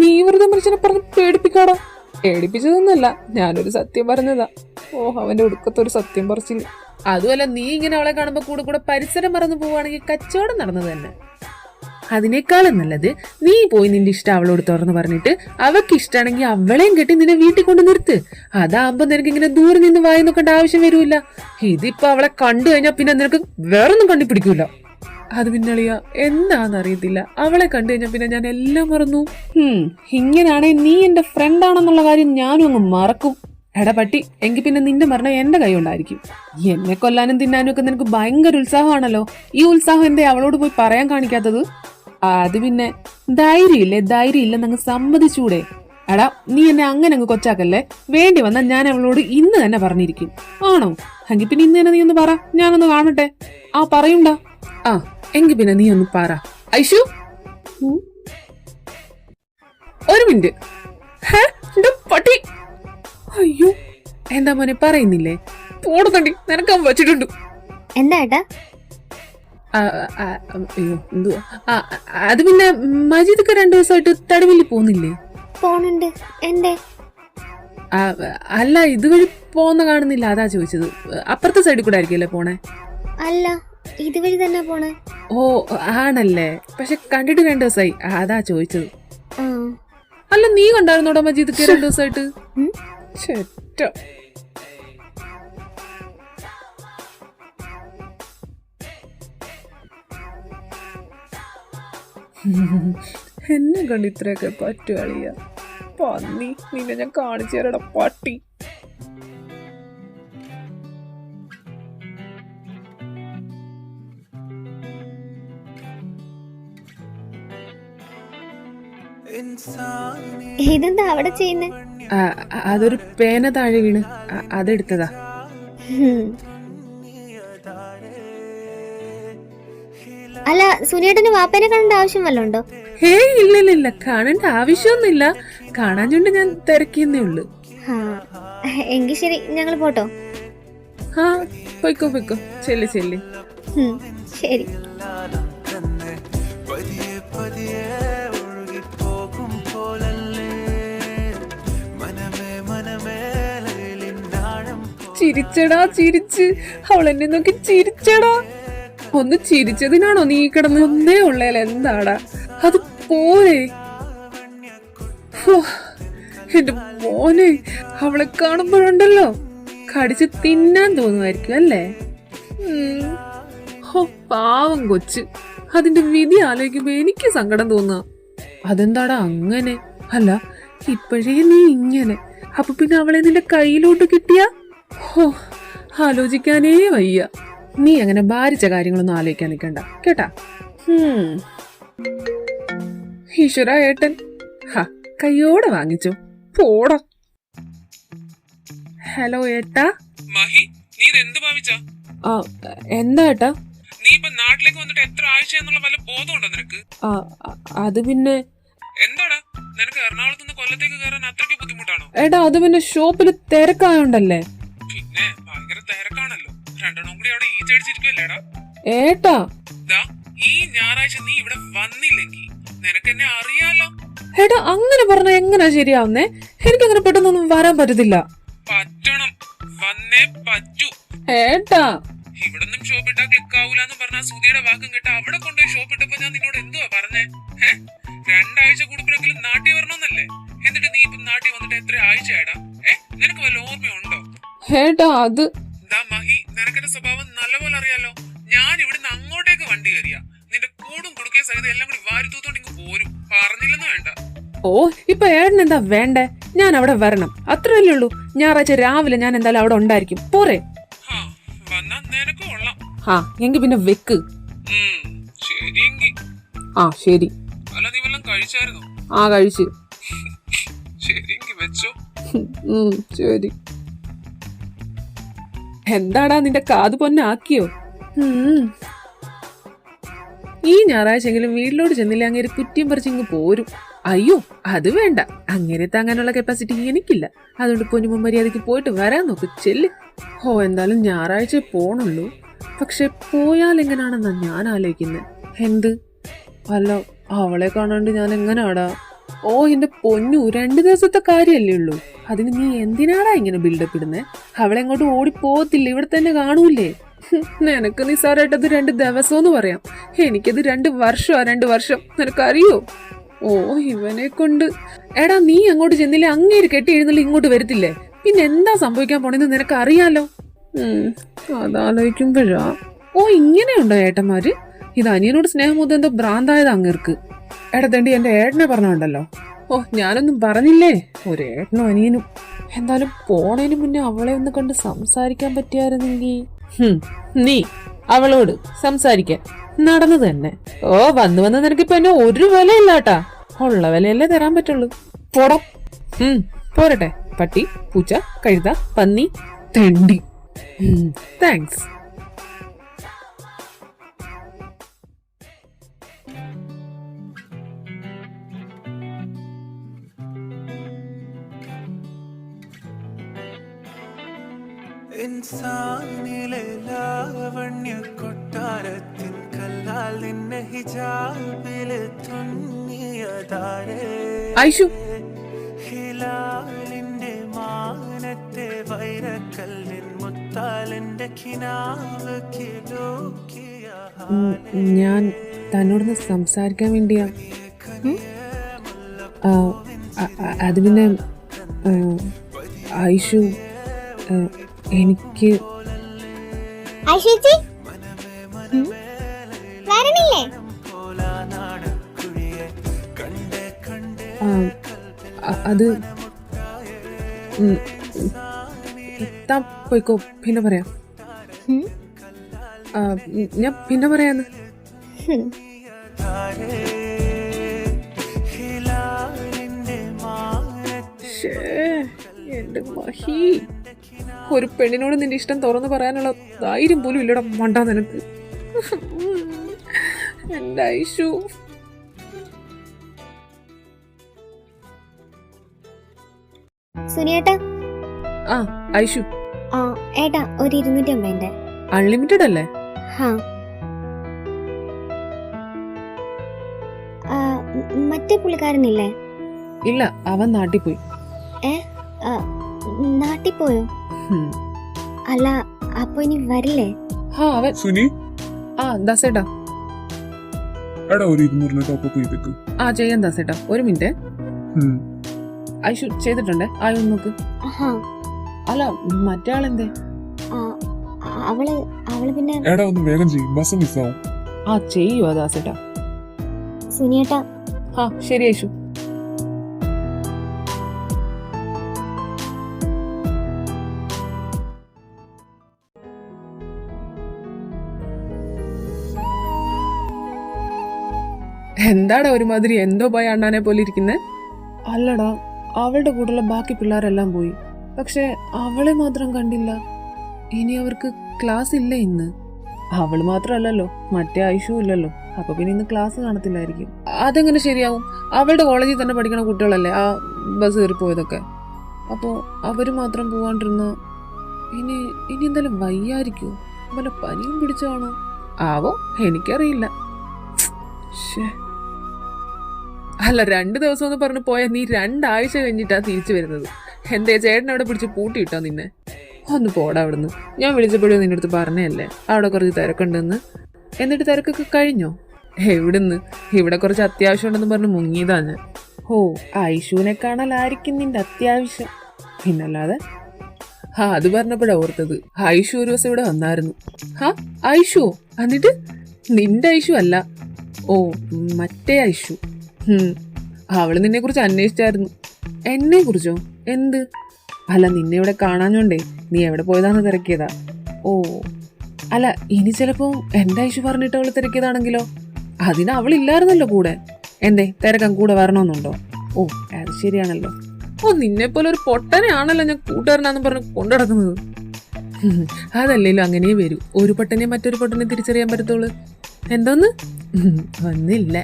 Speaker 1: നീ വെറുതെ മനുഷ്യനെ പറഞ്ഞ് പേടിപ്പിക്കാടാ. പേടിപ്പിച്ചതൊന്നുമല്ല, ഞാനൊരു സത്യം പറഞ്ഞതാ. ഓ, അവന്റെ ഒടുക്കത്തൊരു സത്യം പറിച്ചില്ല. അതുമല്ല, നീ ഇങ്ങനെ അവളെ കാണുമ്പോ കൂടെ കൂടെ പരിസരം മറന്നു പോവാണെങ്കിൽ കച്ചവടം നടന്നത് തന്നെ. അതിനേക്കാളും നല്ലത് നീ പോയി നിന്റെ ഇഷ്ടം അവളോട് തുറന്നു പറഞ്ഞിട്ട് അവൾക്ക് ഇഷ്ടമാണെങ്കിൽ അവളെയും കെട്ടി നിന്നെ വീട്ടിൽ കൊണ്ട് നിർത്ത്. അതാകുമ്പോ നിനക്ക് ഇങ്ങനെ ദൂരെ നിന്ന് വായി നോക്കേണ്ട ആവശ്യം വരൂല. ഇതിപ്പോ അവളെ കണ്ടു കഴിഞ്ഞാൽ പിന്നെ നിനക്ക് വേറൊന്നും കണ്ടുപിടിക്കൂല. അത് പിന്നളിയാ എന്താന്നറിയത്തില്ല, അവളെ കണ്ടു കഴിഞ്ഞാൽ പിന്നെ ഞാൻ എല്ലാം മറന്നു. ഇങ്ങനാണെ നീ എന്റെ ഫ്രണ്ട് ആണെന്നുള്ള കാര്യം ഞാനും അങ്ങ് മറക്കും. എടാ പട്ടി, എങ്കിൽ പിന്നെ നിന്റെ മരണം എന്റെ കൈ കൊണ്ടായിരിക്കും. എന്നെ കൊല്ലാനും തിന്നാനും ഒക്കെ നിനക്ക് ഭയങ്കര ഉത്സാഹമാണല്ലോ. ഈ ഉത്സാഹം എന്തേ അവളോട് പോയി പറയാൻ കാണിക്കാത്തത്? അത് പിന്നെ ധൈര്യമില്ലെന്നങ്ങ് സമ്മതിച്ചൂടെ? എടാ, നീ എന്നെ അങ്ങനെ അങ്ങ് കൊച്ചാക്കല്ലേ. വേണ്ടി വന്നാൽ ഞാൻ അവളോട് ഇന്ന് തന്നെ പറഞ്ഞിരിക്കും. ആണോ? എങ്കിൽ പിന്നെ ഇന്ന് തന്നെ നീ ഒന്ന് പറ, ഞാനൊന്ന് കാണട്ടെ. പറയുണ്ടാ? എങ്കിൽ പിന്നെ നീ ഒന്ന് പറ. ഐഷു, ഒരു മിനിറ്റ്. പട്ടി, അയ്യോ, എന്താ മോനെ പറയുന്നില്ലേ? പോടത്തണ്ടി, നിനക്ക് വച്ചിട്ടുണ്ട്.
Speaker 4: എന്താ ഏട്ടാ?
Speaker 1: അയ്യോ, എന്തുവാ? അത് പിന്നെ മജീദൊക്കെ 2 ദിവസമായിട്ട് തടവിൽ പോകുന്നില്ലേ?
Speaker 4: പോണുണ്ട്. എന്തേ?
Speaker 1: അല്ല, ഇതുവഴി പോകുന്ന കാണുന്നില്ല, അതാ ചോദിച്ചത്. അപ്പുറത്തെ സൈഡിൽ കൂടെ ആയിരിക്കല്ലേ പോണേ?
Speaker 4: അല്ല, ഇതുവഴി തന്നെ പോണേ.
Speaker 1: ഓ, ആണല്ലേ. പക്ഷെ കണ്ടിട്ട് 2 ദിവസമായി, അതാ ചോദിച്ചത്. അല്ല, നീ കണ്ടായിരുന്നോടാ മജീദൊക്കെ 2 ദിവസമായിട്ട്? ചേട്ട, എന്നെ കണ്ട് ഇത്രയൊക്കെ പറ്റുകളിയ പന്നി, നിന്നെ ഞാൻ കാണിച്ചു തരടാ പട്ടി.
Speaker 2: इंसानी
Speaker 4: ഇതെന്താ അവിടെ ചെയ്യുന്നേ?
Speaker 1: അതൊരു പേന താഴെ വീണ് അതെടുത്തതാ.
Speaker 4: അല്ല, സുനിയേട്ടന് വാപ്പേനെ കാണേണ്ട ആവശ്യം വല്ലതും ഉണ്ടോ?
Speaker 1: ഹേയ് ഇല്ല കാണേണ്ട ആവശ്യമൊന്നുമില്ല. കാണാഞ്ഞോണ്ട് ഞാൻ തിരക്കിയെന്നേ ഉള്ളു.
Speaker 4: ആ, എങ്കിൽ ശരി, ഞങ്ങൾ പോട്ടോ.
Speaker 1: ആ പൊയ്ക്കോ ചെല്ലി
Speaker 4: ശരി.
Speaker 2: തന്നെ പതിയെ പതിയെ ഒഴുകിപ്പോകും പോലല്ലേ മനമേ മനമേ ലൈലിനാഴം
Speaker 1: ചിരിച്ചടാ ചിരിച്ച്, അവൾ എന്നെ നോക്കി ചിരിച്ചടാ. ഒന്ന് ചിരിച്ചതിനാണോ നീ കിടന്ന് ഒന്നേ ഉള്ളേല? എന്താടാ അത് പോരെ? എന്റെ മോനെ, അവളെ കാണുമ്പോഴുണ്ടല്ലോ കടിച്ച് തിന്നാൻ തോന്നുമായിരിക്കും അല്ലേ? പാവം കൊച്ച്, അതിന്റെ വിധി ആലോചിക്കുമ്പോ എനിക്ക് സങ്കടം തോന്നുക. അതെന്താടാ അങ്ങനെ? അല്ല, ഇപ്പോഴേ നീ ഇങ്ങനെ, അപ്പൊ പിന്നെ അവളെ നിന്റെ കയ്യിലോട്ട് കിട്ടിയ ആലോചിക്കാനേ വയ്യ. നീ അങ്ങനെ ഭാരിച്ച കാര്യങ്ങളൊന്നും ആലോചിക്കാൻ നിൽക്കണ്ട കേട്ടാ. ഈശ്വര ഏട്ടൻ കയ്യോടെ വാങ്ങിച്ചോ, പോടാ. ഹലോ ഏട്ടാ.
Speaker 3: മഹി, നീ ഇതെന്ത് ഭാവിച്ചാ?
Speaker 1: എന്താ ഏട്ടാ?
Speaker 3: നീ ഇപ്പൊ നാട്ടിലേക്ക് വന്നിട്ട് എത്ര ആഴ്ച എന്നുള്ള വല്ല ബോധമുണ്ടോ നിനക്ക്?
Speaker 1: അത് പിന്നെ
Speaker 3: എന്താടാ, നിനക്ക് എറണാകുളത്ത് നിന്ന് കൊല്ലത്തേക്ക് കയറാൻ അത്രയ്ക്ക് ബുദ്ധിമുട്ടാണോ?
Speaker 1: ഏട്ടാ, അത് പിന്നെ ഷോപ്പില് തിരക്കായോണ്ടല്ലേ.
Speaker 3: പിന്നെ ഭയങ്കര തിരക്കാണല്ലോ. രണ്ടെണ്ണം കൂടി അവിടെ ഈച്ചടിച്ചിരിക്കുവല്ലേടാ.
Speaker 1: ഏട്ടാ,
Speaker 3: ഈ ഞായറാഴ്ച നീ ഇവിടെ വന്നില്ലെങ്കിൽ നിനക്ക് എന്നെ അറിയാലോ.
Speaker 1: ഏട്ടാ അങ്ങനെ പറഞ്ഞ എങ്ങനാ ശരിയാവുന്നേ? എനിക്കങ്ങനെ പെട്ടെന്നൊന്നും വരാൻ പറ്റത്തില്ല.
Speaker 3: പറ്റണം, വന്നേ പറ്റൂ.
Speaker 1: ഏട്ടാ,
Speaker 3: ഇവിടൊന്നും ഷോപ്പിട്ടാ ക്ലിക്ക് ആവൂലെന്ന് പറഞ്ഞ സുധിയുടെ വാക്കും കേട്ട അവിടെ കൊണ്ടുപോയി ഷോപ്പിട്ടപ്പോ ഞാൻ നിന്നോട് എന്തുവാ പറഞ്ഞേ? 2 ആഴ്ച കൂടുമ്പോഴെങ്കിലും നാട്ടിൽ വരണമെന്നല്ലേ? എന്നിട്ട് നീ ഇപ്പൊ നാട്ടിൽ വന്നിട്ട് എത്ര ആഴ്ചയാടാ? നിനക്ക് വല്ല ഓർമ്മയുണ്ടോ?
Speaker 1: ഏട്ടാ അത്
Speaker 3: മഹി, നിനക്കെന്റെ സ്വഭാവം നല്ലപോലെ അറിയാലോ. ഞാൻ ഇവിടുന്ന് അങ്ങോട്ടേക്ക് വണ്ടി കയറിയ നിന്റെ കൂടും കുടുക്കിയ സഹിതം എല്ലാം കൂടി വാരിത്തൂത്തോണ്ട് ഇങ്ങ് പോരും. പറഞ്ഞില്ലെന്ന് വേണ്ട.
Speaker 1: ഓ, ഇപ്പൊ ഏട്ടൻ എന്താ വേണ്ടേ? ഞാൻ അവിടെ വരണം, അത്രയല്ലേ ഉള്ളൂ. ഞായറാഴ്ച രാവിലെ ഞാൻ എന്തായാലും അവിടെ ഉണ്ടായിരിക്കും, പോരെ?
Speaker 3: വന്നാ നിനക്ക് കൊള്ളാം.
Speaker 1: എങ്കി പിന്നെ വെക്ക്.
Speaker 3: ശരിയെങ്കി
Speaker 1: ശരി.
Speaker 3: അല്ല, നീ വല്ലതും കഴിച്ചായിരുന്നോ?
Speaker 1: കഴിച്ചു.
Speaker 3: ശരിയെങ്കി വെച്ചോ.
Speaker 1: ശരി. എന്താടാ നിന്റെ കാത് പൊന്നാക്കിയോ? ഈ ഞായറാഴ്ചെങ്കിലും വീട്ടിലോട്ട് ചെന്നില്ല അങ്ങേര് കുറ്റിയും പറിച്ചിങ്ങ് പോരും. അയ്യോ അത് വേണ്ട, അങ്ങനെ താങ്ങാനുള്ള കപ്പാസിറ്റി എനിക്കില്ല. അതുകൊണ്ട് പൊന്നുമ മര്യാദയ്ക്ക് പോയിട്ട് വരാൻ നോക്ക്, ചെല്ല്. എന്തായാലും ഞായറാഴ്ച പോണുള്ളൂ. പക്ഷെ പോയാൽ എങ്ങനെയാണെന്നാ ഞാൻ ആലോചിക്കുന്നത്. എന്ത്? അല്ല, അവളെ കാണാണ്ട് ഞാൻ എങ്ങനാടാ? എന്റെ പൊന്നു, 2 ദിവസത്തെ കാര്യല്ലേ ഉള്ളൂ. അതിന് നീ എന്തിനാടാ ഇങ്ങനെ ബിൽഡപ്പ് ഇടുന്നേ? അവളെ എങ്ങോട്ട് ഓടിപ്പോകത്തില്ല, ഇവിടെ തന്നെ കാണൂലേ? നിനക്ക് നിസ്സാരായിട്ടത് 2 ദിവസം എന്ന് പറയാം, എനിക്കത് 2 വർഷമാ. 2 വർഷം നിനക്കറിയോ? ഇവനെ കൊണ്ട്. എടാ, നീ അങ്ങോട്ട് ചെന്നില്ലേ അങ്ങേര് കെട്ടി എഴുന്നള്ളി ഇങ്ങോട്ട് വരത്തില്ലേ? പിന്നെ എന്താ സംഭവിക്കാൻ പോണെന്ന് നിനക്ക് അറിയാലോ. അതാലോചിക്കുമ്പോഴാ. ഇങ്ങനെയുണ്ടോ ഏട്ടന്മാര്? ഇത് അനിയനോട് സ്നേഹമൂത്ത് എന്തോ ഭ്രാന്തായത് അങ്ങേർക്ക്. എടത്തേണ്ടി എന്റെ ഏട്ടനെ പറഞ്ഞുണ്ടല്ലോ. ഞാനൊന്നും പറഞ്ഞില്ലേ, ഒരു ഏട്ടനും അനിയനും. എന്തായാലും പോണേന് മുന്നേ അവളെ ഒന്ന് കണ്ട് സംസാരിക്കാൻ പറ്റിയായിരുന്നെങ്കിൽ. നീ അവളോട് സംസാരിക്കാൻ നടന്നത് തന്നെ. വന്ന് നിനക്കിപ്പോ എന്നെ ഒരു വിലയില്ലാട്ടാ. ഉള്ള വിലയല്ലേ തരാൻ പറ്റുള്ളൂ. പോടം. പോരട്ടെ, പട്ടി, പൂച്ച, കഴുത, പന്നി, തെണ്ടി. താങ്ക്സ്.
Speaker 2: ഇൻസാനിലെ ലാവണ്യ കൊട്ടാരത്തിൻ കല്ലാൽ നിന്നെ ഹിജാബിൽ തുന്നിയതാരേ.
Speaker 1: ഐഷു,
Speaker 2: ഹിലാലിന്റെ മാനത്തെ വൈരക്കല്ലിൻ മുത്താലിന്റെ കിനാവ് കിലോക്കിയ
Speaker 1: ഞാൻ തന്നോടൊന്ന് സംസാരിക്കാൻ വേണ്ടിയാ. അത് പിന്നെ ഐഷു, എനിക്ക്
Speaker 4: വരണില്ലേ?
Speaker 2: കോലാനാട് കുഴി
Speaker 1: അത് ഉം, താൻ പോയിക്കോ, പിന്നെ പറയാം.
Speaker 4: ഉം?
Speaker 1: ഞാൻ പിന്നെ പറയാന്ന്.
Speaker 4: ഹും.
Speaker 1: ശ്ശേ, എന്റെ മഹി, ഒരു പെണ്ണിനോട് നിന്റെ ഇഷ്ടം തുറന്നു പറയാനുള്ള ധൈര്യം പോലും ഇല്ലടാ മണ്ടാ നിനക്ക്. എന്റെ ഐഷു.
Speaker 4: സുനിയേട്ടാ.
Speaker 1: ആ ഐഷു,
Speaker 4: ആ ഏട്ടാ, ഒരു 250.
Speaker 1: അൺലിമിറ്റഡ് അല്ലേ?
Speaker 4: ഹാ. മറ്റേ പുള്ളിക്കാരനില്ലേ?
Speaker 1: ഇല്ല, അവൻ നാട്ടിൽ പോയി.
Speaker 4: ആ, നാട്ടിൽ പോയോ? അല്ല, അപ്പൊ ഇനി വരില്ലേ?
Speaker 1: അവൻ
Speaker 3: സുനി,
Speaker 1: ദാസേട്ടാ.
Speaker 3: എടാ ഒരു 200 ടോപ്പ് ചെയ്തേക്ക്.
Speaker 1: ചെയ്യാൻ ദാസേട്ടാ, ഒരു മിനിറ്റ്. ഐഷു ചെയ്തിട്ടുണ്ടേ, ആയോ നോക്ക്.
Speaker 4: ആഹാ.
Speaker 1: അല്ല, മറ്റേ ആളെന്തേ?
Speaker 4: അവള് പിന്നെ
Speaker 3: എടാ ഒന്ന് വേഗം ചെയ്യും, ബസ് മിസ്സാവും.
Speaker 1: ചെയ്യുവോ ദാസേട്ടാ?
Speaker 4: സുനിയേട്ടാ.
Speaker 1: ശരി ഐഷു. എന്താടാ ഒരുമാതിരി എന്തോ പോയ അണ്ണാനെ പോലെ ഇരിക്കുന്നേ? അല്ലടാ, അവളുടെ കൂടെയുള്ള ബാക്കി പിള്ളേരെല്ലാം പോയി, പക്ഷെ അവളെ മാത്രം കണ്ടില്ല. ഇനി അവർക്ക് ക്ലാസ് ഇല്ല ഇന്ന്. അവള് മാത്രമല്ലല്ലോ, മറ്റേ ഐഷു ഇല്ലല്ലോ, അപ്പൊ പിന്നെ ഇന്ന് ക്ലാസ് കാണത്തില്ലായിരിക്കും. അതെങ്ങനെ ശരിയാവും? അവളുടെ കോളേജിൽ തന്നെ പഠിക്കുന്ന കുട്ടികളല്ലേ ആ ബസ് കയറി പോയതൊക്കെ. അപ്പോ അവര് മാത്രം പോവാണ്ടിരുന്ന ഇനി എന്തായാലും വയ്യായിരിക്കോ? വല്ല പനിയും പിടിച്ചാണോ ആവോ? എനിക്കറിയില്ല. അല്ല, 2 ദിവസം എന്ന് പറഞ്ഞു പോയാൽ നീ 2 ആഴ്ച കഴിഞ്ഞിട്ടാ തിരിച്ചു വരുന്നത്. എന്തേ ചേട്ടൻ അവിടെ പിടിച്ച് പൂട്ടിയിട്ടോ നിന്നെ? ഒന്ന് പോടാ അവിടുന്ന്. ഞാൻ വിളിച്ചപ്പോഴും നിന്റെ അടുത്ത് പറഞ്ഞല്ലേ അവിടെ കുറച്ച് തിരക്കുണ്ടെന്ന്. എന്നിട്ട് തിരക്കൊക്കെ കഴിഞ്ഞോ? എവിടുന്ന്? ഇവിടെ കുറച്ച് അത്യാവശ്യം ഉണ്ടെന്ന് പറഞ്ഞ് മുങ്ങിയതാ ഞാൻ. ഐഷുവിനെ കാണാനായിരിക്കും നിന്റെ അത്യാവശ്യം, പിന്നല്ലാതെ. അത് പറഞ്ഞപ്പോഴാ ഓർത്തത്, ഐഷു ഒരു ദിവസം ഇവിടെ വന്നായിരുന്നു. ഐഷു? എന്നിട്ട്? നിന്റെ ഐഷു അല്ല, മറ്റേ ഐഷു. അവള് നിന്നെ കുറിച്ച് അന്വേഷിച്ചായിരുന്നു. എന്നെ കുറിച്ചോ? എന്ത്? അല്ല, നിന്നെ ഇവിടെ കാണാഞ്ഞോണ്ടേ നീ എവിടെ പോയതാന്ന് തിരക്കിയതാ. അല്ല, ഇനി ചിലപ്പോ എന്റെ ഐഷു പറഞ്ഞിട്ട് അവള് തിരക്കിയതാണെങ്കിലോ? അതിന് അവളില്ലായിരുന്നല്ലോ കൂടെ. എന്തേ തിരക്കാൻ കൂടെ വരണമെന്നുണ്ടോ? അത് ശരിയാണല്ലോ. നിന്നെ പോലെ ഒരു പൊട്ടനെയാണല്ലോ ഞാൻ കൂട്ടുകാരനാന്ന് പറഞ്ഞ് കൊണ്ടുനടക്കുന്നത്. അതല്ലേലും അങ്ങനെ വരൂ, ഒരു പൊട്ടനെ മറ്റൊരു പൊട്ടനെ തിരിച്ചറിയാൻ പറ്റത്തുള്ളൂ. എന്തോന്ന്? ഒന്നില്ല.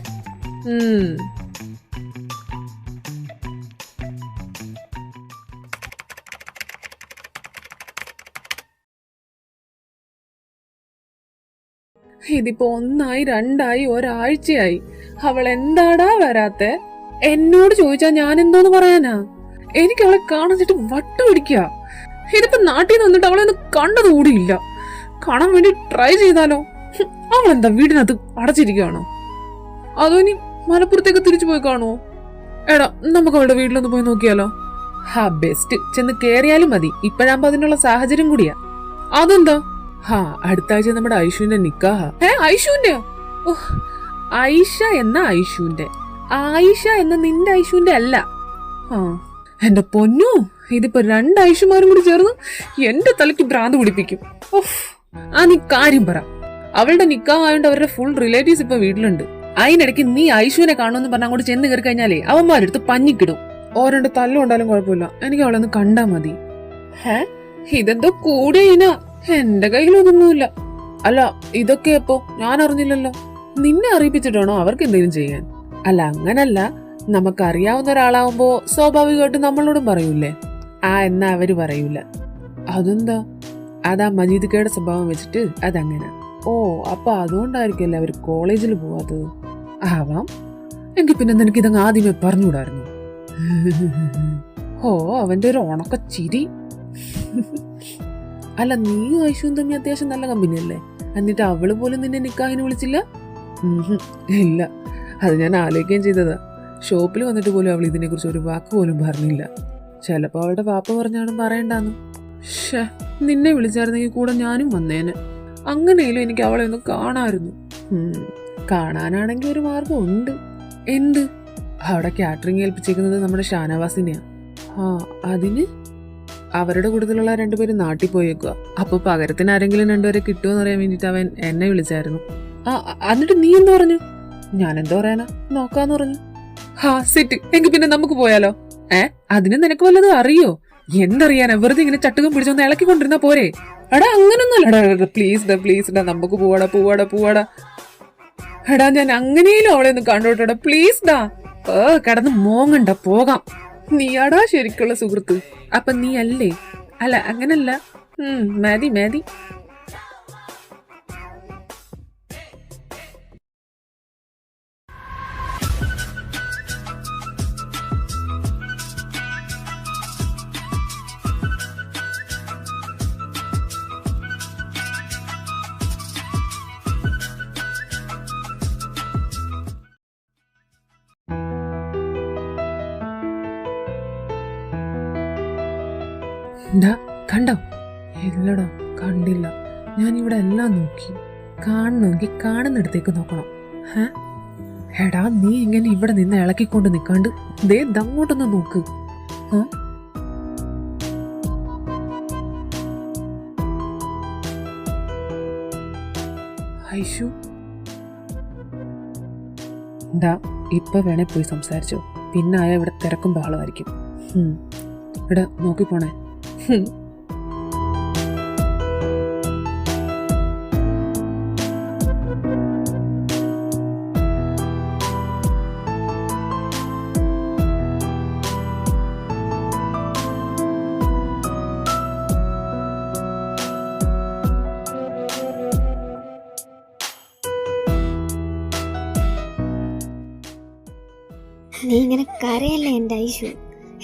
Speaker 1: ഇതിപ്പോ 1 ആയി 2 ആയി ഒരാഴ്ചയായി. അവൾ എന്താടാ വരാത്തെ? എന്നോട് ചോദിച്ചാ ഞാൻ എന്തോന്ന് പറയാനാ? എനിക്ക് അവളെ കാണാച്ചിട്ട് വട്ട പിടിക്കുക. ഇതിപ്പോ നാട്ടിൽ നിന്ന് വന്നിട്ട് അവളെ ഒന്ന് കണ്ടതുകൂടിയില്ല. കാണാൻ വേണ്ടി ട്രൈ ചെയ്താലോ? അവളെന്താ വീടിനകത്ത് അടച്ചിരിക്കുകയാണോ? അതോ ഇനി മലപ്പുറത്തേക്ക് തിരിച്ചു പോയി കാണുമോ? എടാ, നമുക്ക് അവളുടെ വീട്ടിലൊന്ന് പോയി നോക്കിയാലോ? ബെസ്റ്റ്, ചെന്ന് കേറിയാലും മതി. ഇപ്പഴാകുമ്പോ അതിനുള്ള സാഹചര്യം കൂടിയാ. അതെന്താ? അടുത്ത ആഴ്ച നമ്മുടെ ഐഷുവിന്റെ നിക്കാഹ. ഐഷുവിന്റെയോ? ഐഷ എന്ന ഐഷുവിന്റെ, ആയിഷ എന്ന നിന്റെ ഐഷുവിന്റെ അല്ല. എന്റെ പൊന്നു, ഇതിപ്പോ 2 ഐഷുമാരും കൂടി ചേർന്ന് എന്റെ തലയ്ക്ക് ഭ്രാന്ത് പിടിപ്പിക്കും. നീ കാര്യം പറ. അവളുടെ നിക്കാഹായോണ്ട് അവരുടെ ഫുൾ റിലേറ്റീവ്സ് ഇപ്പൊ വീട്ടിലുണ്ട്. അതിനിടയ്ക്ക് നീ ഐഷുവിനെ കാണുമെന്ന് പറഞ്ഞ അങ്ങോട്ട് ചെന്ന് കയറി കഴിഞ്ഞാലേ അവന്മാരെടുത്ത് പഞ്ഞിക്കിടും. ഓരോണ്ട് തല്ലുകൊണ്ടാലും കുഴപ്പമില്ല, എനിക്ക് അവളെ ഒന്ന് കണ്ടാ മതി. ഇതെന്തോ കൂടിയ എന്റെ കയ്യിലൊന്നുമില്ല. അല്ല, ഇതൊക്കെ എപ്പോ? ഞാൻ അറിഞ്ഞില്ലല്ലോ. നിന്നെ അറിയിപ്പിച്ചിട്ടാണോ അവർക്ക് എന്തെങ്കിലും ചെയ്യാൻ? അല്ല, അങ്ങനല്ല. നമുക്കറിയാവുന്ന ഒരാളാവുമ്പോ സ്വാഭാവികമായിട്ട് നമ്മളോടും പറയൂലേ? എന്നാ അവര് പറയൂല. അതെന്താ? അതാ മജീദ്ക്കയുടെ സ്വഭാവം വെച്ചിട്ട് അതങ്ങനെ. അപ്പൊ അതുകൊണ്ടായിരിക്കല്ലേ അവര് കോളേജിൽ പോവാത്തത്? ആവാം. എങ്കിൽ പിന്നെ നിനക്ക് ഇതങ്ങ് ആദ്യമേ പറഞ്ഞുകൂടായിരുന്നു. അവന്റെ ഒരു ഉണക്ക ചിരി. അല്ല, നീ ഐഷുവും തമ്മിൽ അത്യാവശ്യം നല്ല കമ്പനിയല്ലേ? എന്നിട്ട് അവള് പോലും നിന്നെ നിക്കാഹിന് വിളിച്ചില്ല? ഇല്ല, അത് ഞാൻ ആലോചിക്കുകയും ചെയ്തതാ. ഷോപ്പിൽ വന്നിട്ട് പോലും അവൾ ഇതിനെ കുറിച്ച് ഒരു വാക്ക് പോലും പറഞ്ഞില്ല. ചിലപ്പോ അവളുടെ പാപ്പ പറഞ്ഞാണ് പറയണ്ടാന്ന്. നിന്നെ വിളിച്ചായിരുന്നെങ്കിൽ കൂടെ ഞാനും വന്നേനെ. അങ്ങനെയല്ലോ എനിക്ക് അവളെ ഒന്ന് കാണാമായിരുന്നു. കാണാനാണെങ്കിൽ ഒരു മാർഗം ഉണ്ട്. എന്ത്? അവിടെ കാറ്ററിംഗ് ഏൽപ്പിച്ചിരിക്കുന്നത് നമ്മുടെ ഷാനവാസിനെയാ. ആ അതിന് അവരുടെ കൂട്ടത്തിലുള്ള രണ്ടുപേരും നാട്ടിൽ പോയേക്കുക. അപ്പൊ പകരത്തിന് ആരെങ്കിലും രണ്ടുപേരെ കിട്ടുമെന്ന് അറിയാൻ വേണ്ടിട്ട് അവൻ എന്നെ വിളിച്ചായിരുന്നു. എന്നിട്ട് നീ എന്താ പറഞ്ഞു? ഞാൻ എന്താ പറയാനാ, നോക്കാന്ന് പറഞ്ഞു. സെറ്റ്, എങ്കിൽ പിന്നെ നമുക്ക് പോയാലോ? അതിന് നിനക്ക് വല്ലതും അറിയോ? എന്തറിയാനാ, വെറുതെ ഇങ്ങനെ ചട്ടുകം പിടിച്ചൊന്ന് ഇളക്കിക്കൊണ്ടിരുന്നാ പോരെ? എടാ അങ്ങനൊന്നുമല്ല, പ്ലീസ് ഡാ നമുക്ക് പോവാടാ. എടാ ഞാൻ അങ്ങനെയും അവളെ ഒന്ന് കണ്ടോട്ടെടാ, പ്ലീസ് ഡാ. കിടന്ന് മോങ്ങണ്ട, പോകാം. നീയാടാ ശരിക്കുള്ള സുഹൃത്ത്. അപ്പൊ നീ അല്ലേ? അല്ല അങ്ങനല്ല. മതി. കണ്ടോ? ഇല്ലടോ, കണ്ടില്ല. ഞാൻ ഇവിടെ എല്ലാം നോക്കി. കാണണമെങ്കിൽ കാണുന്നിടത്തേക്ക് നോക്കണം. എടാ നീ ഇങ്ങനെ ഇവിടെ നിന്ന് ഇളക്കിക്കൊണ്ട് നിൽക്കാണ്ട് ദേ ദങ്ങോട്ടൊന്ന് നോക്ക്. ഐഷു ഇപ്പൊ വേണേ പോയി സംസാരിച്ചോ, പിന്നെ ആയ ഇവിടെ തിരക്കും ബഹളമായിരിക്കും. ഇവിടെ നോക്കിപ്പോണേ.
Speaker 4: നീ ഇങ്ങനെ കരയല്ലേ എൻ്റെ ഐഷു,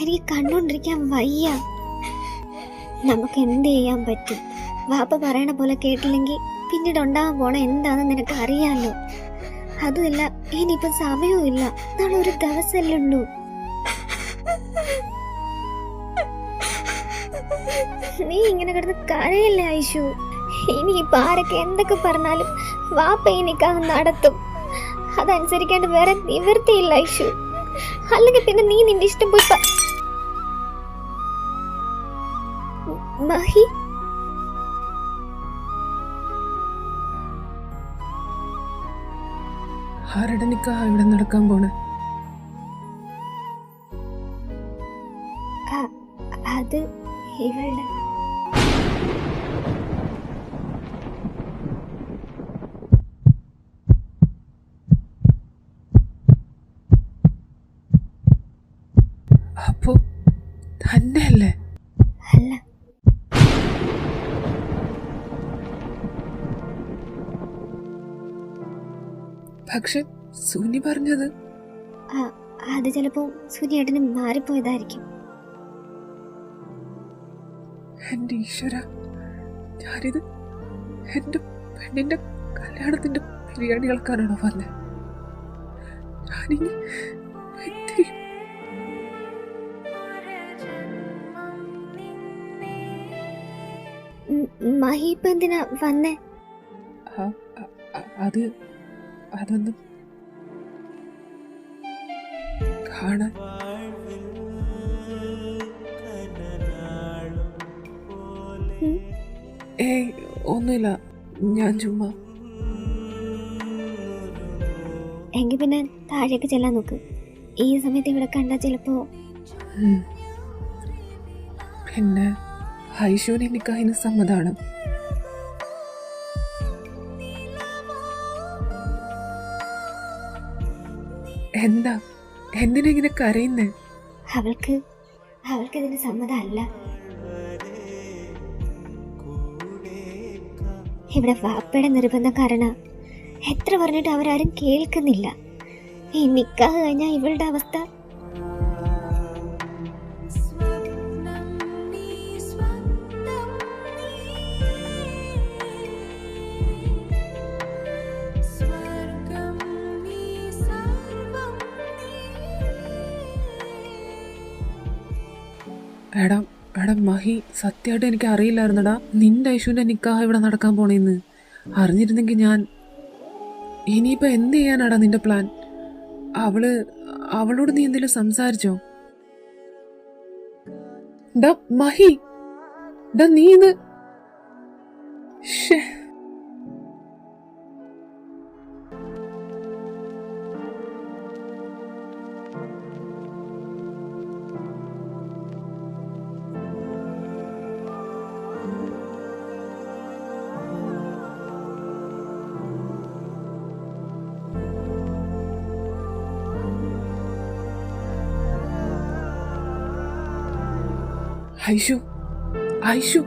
Speaker 4: എനിക്ക് കണ്ടോണ്ടിരിക്കാൻ വയ്യ. നമുക്ക് എന്ത് ചെയ്യാൻ പറ്റും? വാപ്പ പറയണ പോലെ കേട്ടില്ലെങ്കിൽ പിന്നീട് ഉണ്ടാകാൻ പോണ എന്താണെന്ന് നിനക്ക് അറിയാലോ. അതുമല്ല ഇനിയിപ്പോ സമയവും ഇല്ല, നാളെ ഒരു ദിവസമല്ലേ ഉള്ളൂ. നീ ഇങ്ങനെ കിടന്ന് കരയല്ലേ ഐഷു. ഇനിയിപ്പോ ആരൊക്കെ എന്തൊക്കെ പറഞ്ഞാലും വാപ്പ ഈ നിക്കാഹ് നടത്തും. അതനുസരിക്കാണ്ട് വേറെ നിവൃത്തിയില്ല ഐഷു. അല്ലെങ്കിൽ പിന്നെ നീ നിന്റെ ഇഷ്ടം പോയി മഹി.
Speaker 1: ആരുടെ നിക്കാഹ് ഇവിടെ നടക്കാൻ പോണേ?
Speaker 4: അത് ഇവളുടെ.
Speaker 1: അപ്പോ തന്നെയല്ലേ?
Speaker 4: അല്ല,
Speaker 1: പക്ഷെ സുനി പറഞ്ഞത്
Speaker 4: അത് ചിലപ്പോ സുനിയേട്ടന് മാറിപ്പോയതായിരിക്കും.
Speaker 1: എന്റെ ഈശ്വര, ഞാനിത് എന്റെ പെണ്ണിന്റെ കല്യാണത്തിന്റെ ബിരിയാണി കളക്കാനാണോ പറഞ്ഞത്? ഞാനിനി
Speaker 4: മഹി ഇപ്പൊ എന്തിനാ വന്നേ?
Speaker 1: അതൊന്നും കാണാൻ. ഏയ് ഒന്നുമില്ല, ഞാൻ ചുമ്മാ.
Speaker 4: എങ്കിൽ പിന്നെ താഴേക്ക് ചെല്ലാൻ നോക്ക്. ഈ സമയത്ത് ഇവിടെ കണ്ടാ ചിലപ്പോ.
Speaker 1: പിന്നെ ഐഷുവിന് നിക്കാഹിന് സമ്മതാണ്. എന്താ എന്തിനെങ്ങനെ കരയുന്നേ?
Speaker 4: അവൾക്ക് ഇതിന് സമ്മതമല്ല. ഇവിടെ വാപ്പയുടെ നിർബന്ധം കാരണം എത്ര പറഞ്ഞിട്ട് അവരാരും കേൾക്കുന്നില്ല. ഈ നിക്കാഹ് കഴിഞ്ഞാൽ ഇവളുടെ അവസ്ഥ.
Speaker 1: എടാ മഹി, സത്യമായിട്ട് എനിക്ക് അറിയില്ലായിരുന്നടാ നിന്റെ ഐഷുവിന്റെ നിക്കാഹ് ഇവിടെ നടക്കാൻ പോണേന്ന്. അറിഞ്ഞിരുന്നെങ്കിൽ ഞാൻ. ഇനിയിപ്പോ എന്ത് ചെയ്യാനാടാ നിന്റെ പ്ലാൻ? അവളോട് നീ എന്തെങ്കിലും സംസാരിച്ചോ? ഡാ മഹി, ഡാ നീ ഇത് ശ്ശേ. ഐഷു, ഐഷു,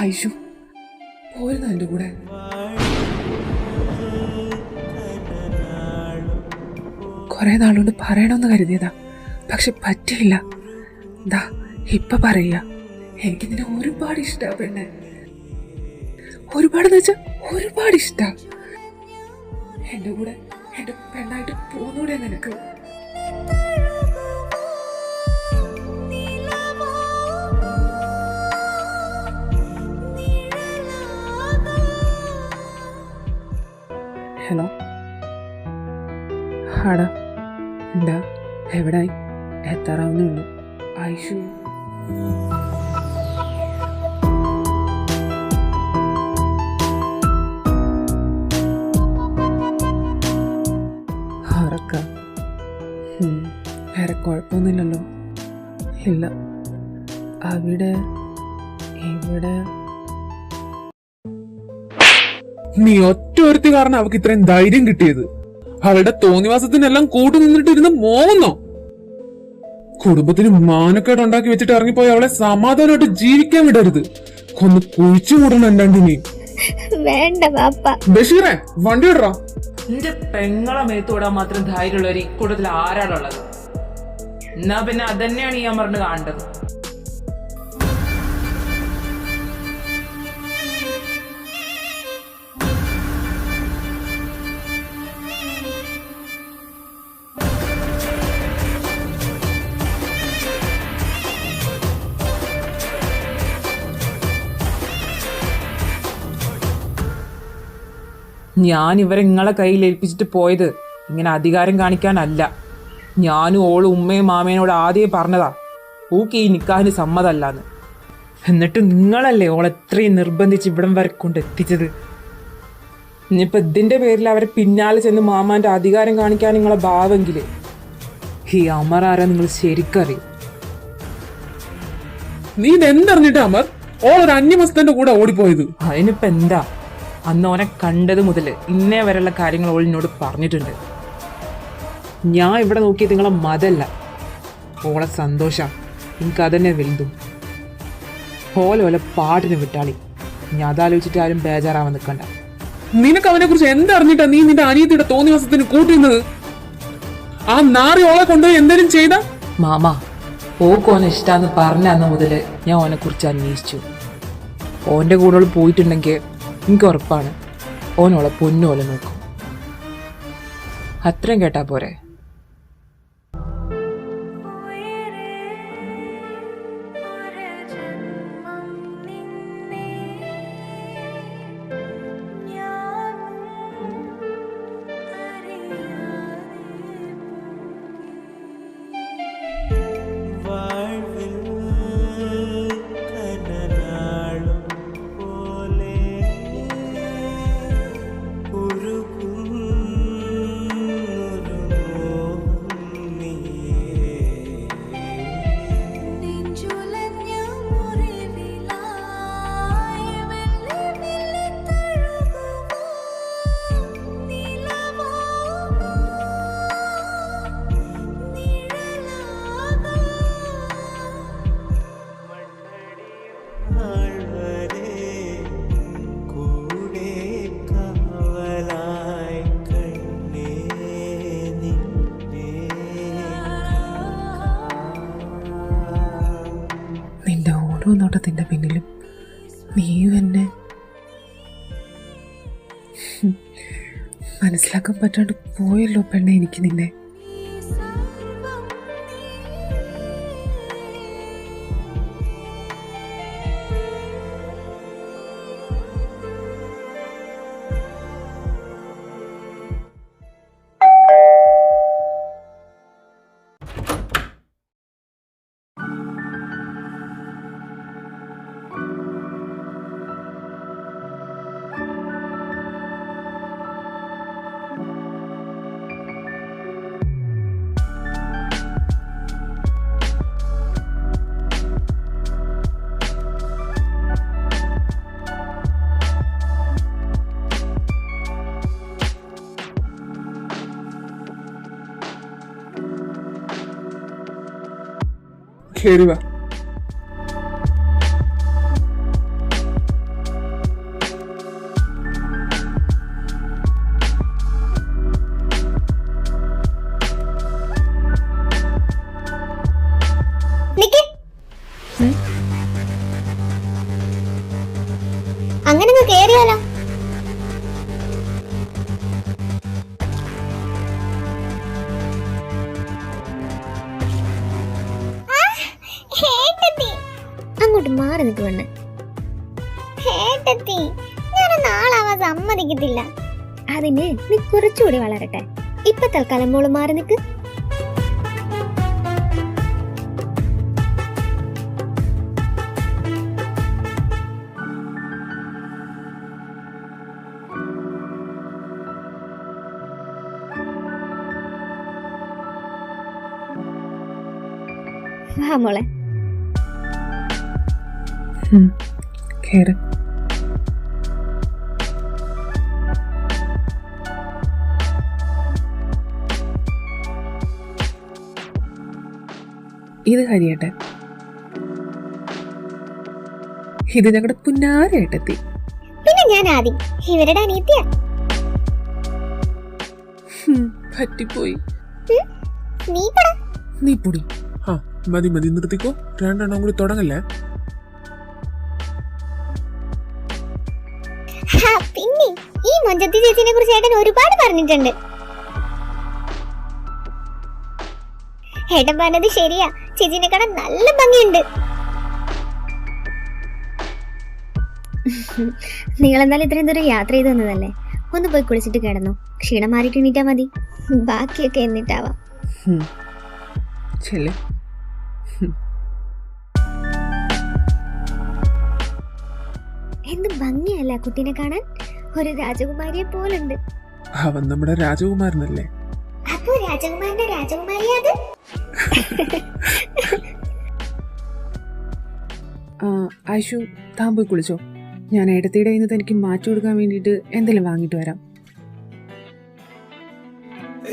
Speaker 1: ഐഷു പോരുന്ന എന്റെ കൂടെ. കുറെ നാളുകൊണ്ട് പറയണമെന്ന് കരുതിയതാ, പക്ഷെ പറ്റിയില്ല. ദാ ഇപ്പൊ പറയാ, എനിക്ക് നിന്നെ ഒരുപാട് ഇഷ്ടാ പെണ്ണെ. ഒരുപാടെന്ന് വെച്ചാ ഒരുപാട് ഇഷ്ടാ. എന്റെ കൂടെ എന്റെ പെണ്ണായിട്ട് പോന്നൂടെ നിനക്ക്? ഹലോ, ഹാടാ, എന്താ എവിടായി? എത്താറാവുന്നേ ഉള്ളൂ. ഐഷു ആറക്ക വേറെ കുഴപ്പമൊന്നുമില്ലല്ലോ? ഇല്ല, അവിടെ ഇവിടെ
Speaker 3: നീ ഒറ്റ ഒരുത്തി കാരണം അവക്ക് ഇത്രയും ധൈര്യം കിട്ടിയത്. അവളുടെ തോന്നിവാസത്തിനെല്ലാം കൂട്ടു നിന്നിട്ടിരുന്ന് മോങ്ങുന്നോ? കുടുംബത്തിന് മാനക്കേട് ഉണ്ടാക്കി വെച്ചിട്ട് ഇറങ്ങിപ്പോയി അവളെ സമാധാനമായിട്ട് ജീവിക്കാൻ വിടരുത്. കൊന്ന് കുഴിച്ചു കൂടണം എന്താണ്ടിനെയും.
Speaker 4: വേണ്ട പാപ്പ.
Speaker 3: ബഷീറേ, വണ്ടി വിടറാ.
Speaker 5: നിന്റെ പെങ്ങളെ മേത്തോടാൻ മാത്രം ധൈര്യമുള്ളവർ ഈ കൂട്ടത്തിൽ ആരാളുള്ളത്? എന്നാ പിന്നെ അതന്നെയാണ് ഞാൻ പറഞ്ഞ് കാണേണ്ടത്. ഞാൻ ഇവരെ നിങ്ങളെ കയ്യിൽ ഏൽപ്പിച്ചിട്ട് പോയത് ഇങ്ങനെ അധികാരം കാണിക്കാനല്ല. ഞാനും ഓളും ഉമ്മയും മാമേനോട് ആദ്യം പറഞ്ഞതാ ഊക്ക് ഈ നിക്കാഹിന് സമ്മതമല്ലാന്ന്. എന്നിട്ട് നിങ്ങളല്ലേ ഓളെത്രയും നിർബന്ധിച്ച് ഇവിടം വരെ കൊണ്ട് എത്തിച്ചത്. ഇനിയിപ്പോൾ ഇതിൻ്റെ പേരിൽ അവരെ പിന്നാലെ ചെന്ന് മാമാൻ്റെ അധികാരം കാണിക്കാൻ നിങ്ങളെ ഭാവമെങ്കിൽ ഈ അമർ ആരാ നിങ്ങൾ ശരിക്കറിയും.
Speaker 3: നീ ഇതെന്തറിഞ്ഞിട്ട് അമർ ഓളൊരു അന്യമസ്തന്റെ കൂടെ ഓടിപ്പോയത്?
Speaker 5: അതിനിപ്പോൾ എന്താ, അന്ന് ഓനെ കണ്ടത് മുതൽ ഇന്നേ വരെയുള്ള കാര്യങ്ങൾ ഓളിനോട് പറഞ്ഞിട്ടുണ്ട്. ഞാൻ ഇവിടെ നോക്കിയത് നിങ്ങളെ മതമല്ല, ഓളെ സന്തോഷം. എനിക്ക് അതന്നെ വലുതും. ഓല പാട്ടിന് വിട്ടാളി. ഞാൻ അതാലോചിച്ചിട്ട് ആരും ബേജാറാവാൻ നിൽക്കണ്ട.
Speaker 3: നിനക്ക് അവനെ കുറിച്ച് എന്തറിഞ്ഞിട്ടാ നീ നിന്റെ അനിയത്തിയുടെ തോന്നിവാസത്തിന് കൂട്ടുന്നത്? ആ നാറി ഓളെ കൊണ്ടുപോയി എന്തെങ്കിലും ചെയ്ത?
Speaker 5: മാമ ഓക്കോനെ ഇഷ്ടാന്ന് പറഞ്ഞ അന്ന് മുതൽ ഞാൻ ഓനെ കുറിച്ച് അന്വേഷിച്ചു. ഓൻ്റെ കൂടെ പോയിട്ടുണ്ടെങ്കിൽ എനിക്ക് ഉറപ്പാണ് ഓനോളെ പൊന്നോലെ നോക്കും. അത്രയും കേട്ടാ പോരെ?
Speaker 1: നോട്ടത്തിന്റെ പിന്നിലും നീയും എന്നെ മനസ്സിലാക്കാൻ പറ്റാണ്ട് പോയല്ലോ പെണ്ണെ. എനിക്ക് നിന്നെ
Speaker 3: കേറി വാ.
Speaker 4: നിക്ക്. അങ്ങനെ കേറിയാലോ? അങ്ങോട്ട് മാറി നിൽക്ക് പെണ്ണ്. ഞാൻ നാളാവാൻ സമ്മതിക്കത്തില്ല. അതിന് നീ കുറച്ചുകൂടി വളരട്ടെ. ഇപ്പൊ തൽക്കാലം മോള് മാറി നിൽക്ക്. വാ മോളെ.
Speaker 1: കേറ്. ഇത് ഹരിയേട്ടെ. ഇത് ഞങ്ങളുടെ പുന്നാരേട്ടെത്തി.
Speaker 4: പിന്നെ ഞാൻ ആദ്യം ഇവരുടെ അനിയത്തിയ.
Speaker 1: പറ്റിപ്പോയി.
Speaker 3: നീ പൊടി. ആ മതി മതി, നിർത്തിക്കോ. രണ്ടെണ്ണം കൂടി തുടങ്ങല്ലേ.
Speaker 4: പിന്നെ ഈ മൊഞ്ചത്തി ചേച്ചിനെ കുറിച്ച് ഏട്ടൻ ഒരുപാട് പറഞ്ഞിട്ടുണ്ട്. ഏട്ടൻ പറഞ്ഞത് ശരിയാ, ചേച്ചിനെ കാണാൻ നല്ല ഭംഗിയുണ്ട്. നിങ്ങളെന്തായാലും ഇത്രയും ദൂരം യാത്ര ചെയ്ത് വന്നതല്ലേ, ഒന്ന് പോയി കുളിച്ചിട്ട് കിടന്നു. ക്ഷീണം മാറിയിട്ട് എണീറ്റാ മതി, ബാക്കിയൊക്കെ എന്നിട്ടാവാം.
Speaker 1: ചെല്ലേ.
Speaker 4: എന്ത് ഭംഗിയല്ല കുട്ടീനെ കാണാൻ, ഒരു രാജകുമാരിയെ പോലുണ്ട്.
Speaker 3: അവൻ നമ്മുടെ രാജകുമാരനല്ലേ?
Speaker 4: അപ്പോ രാജകുമാരന്റെ രാജകുമാരിയാ അത്?
Speaker 1: ആയിഷു, താൻ പോയി കുളിച്ചോ. ഞാൻ ഏടത്തിയുടെ കയ്യിൽ നിന്ന് തനിക്ക് മാറ്റി കൊടുക്കാൻ വേണ്ടിയിട്ട് എന്തെങ്കിലും വാങ്ങിട്ട് വരാം.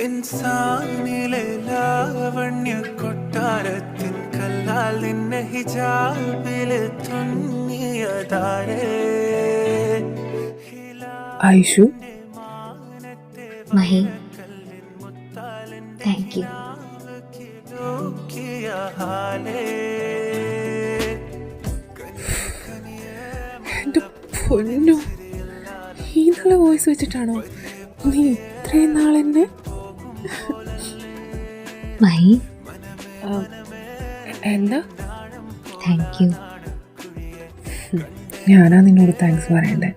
Speaker 2: ഇൻസാനിലെ ലാവണ്യ കൊട്ടാരത്തിൻ കല്ലാൽ നിന്നെ ഹിജാബില് തുന്നിയതാരേ.
Speaker 1: Ayishu,
Speaker 4: Mahi, thank you.
Speaker 1: എന്റെ പൊന്നു, ഈ നല്ല വോയിസ് വെച്ചിട്ടാണോ നീ ഇത്രയും നാളെന്നെ?
Speaker 4: മഹി,
Speaker 1: എന്താ?
Speaker 4: Thank you.
Speaker 1: ഞാനാ നിന്നോട് താങ്ക്സ് പറയണ്ടേ.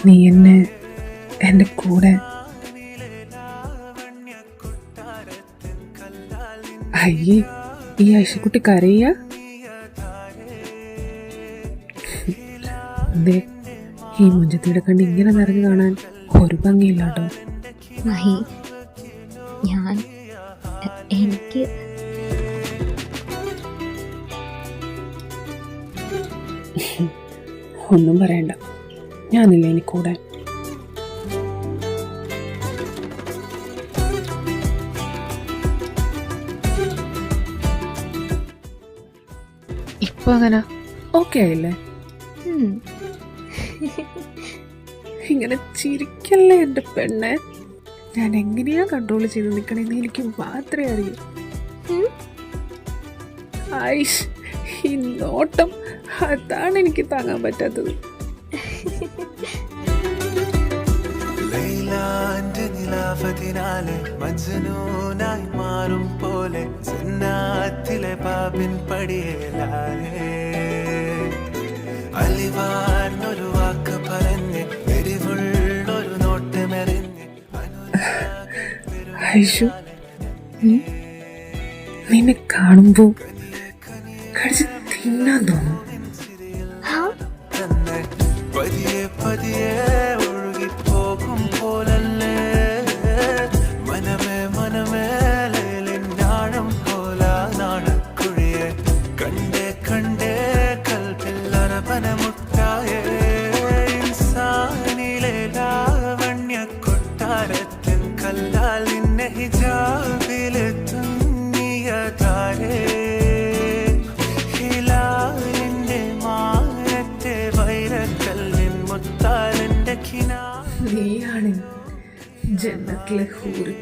Speaker 1: നീ എന്നെ എൻ്റെ കൂടെ. അയ്യേ, ഈ ഐഷക്കുട്ടി കരയ്യ. ഈ മുഞ്ചത്തിയുടെ കണ്ട് ഇങ്ങനെ നിറഞ്ഞു കാണാൻ ഒരു ഭംഗിയില്ല കേട്ടോ.
Speaker 4: മഹി, എനിക്ക്
Speaker 1: ഒന്നും പറയണ്ട, ഞാനില്ല ഇനി കൂടെ. ഇപ്പൊ അങ്ങനെ ഓക്കെ ആയില്ലേ? ഇങ്ങനെ ചിരിക്കല്ലേ എൻ്റെ പെണ്ണെ. ഞാൻ എങ്ങനെയാ കൺട്രോൾ ചെയ്ത് നിൽക്കണേന്ന് എനിക്ക് മാത്രമേ അറിയൂ. ആയിഷ്, ഈ നോട്ടം അതാണ് എനിക്ക് താങ്ങാൻ പറ്റാത്തത്.
Speaker 2: ലൈലാന്റെ നിലാവതിനാലെ മജ്നൂനായി മാറും പോലെ ജന്നാത്തിലെ ബാബിൻ പടിയേലാലേ. അലിവാർന്നൊരു വാക്ക് പറഞ്ഞ് എരിവുള്ളൊരു നോട്ടമെറിഞ്ഞ്
Speaker 1: ആയിഷു, നിന്നെ കാണുമ്പോ കടിച്ച് തിന്നാൻ തോന്നും.
Speaker 2: തന്നെ പതിയെ പതിയെ ഒഴുകിപ്പോകും പോലല്ലേ മനമേ മനമേ ലേലിനാഴം പോല നാണക്കുഴിയെ കണ്ടേ കണ്ടേ കൽപ്പിൽ അരപനമുട്ടായേ. ഇൻസാനിലെ ലാവണ്യ കൊട്ടാരത്തിൻ കല്ലാൽ നിന്നെ ഹിജാബില് തുന്നിയതാരേ.
Speaker 1: ജന്നത്തിലെ ഹൂറി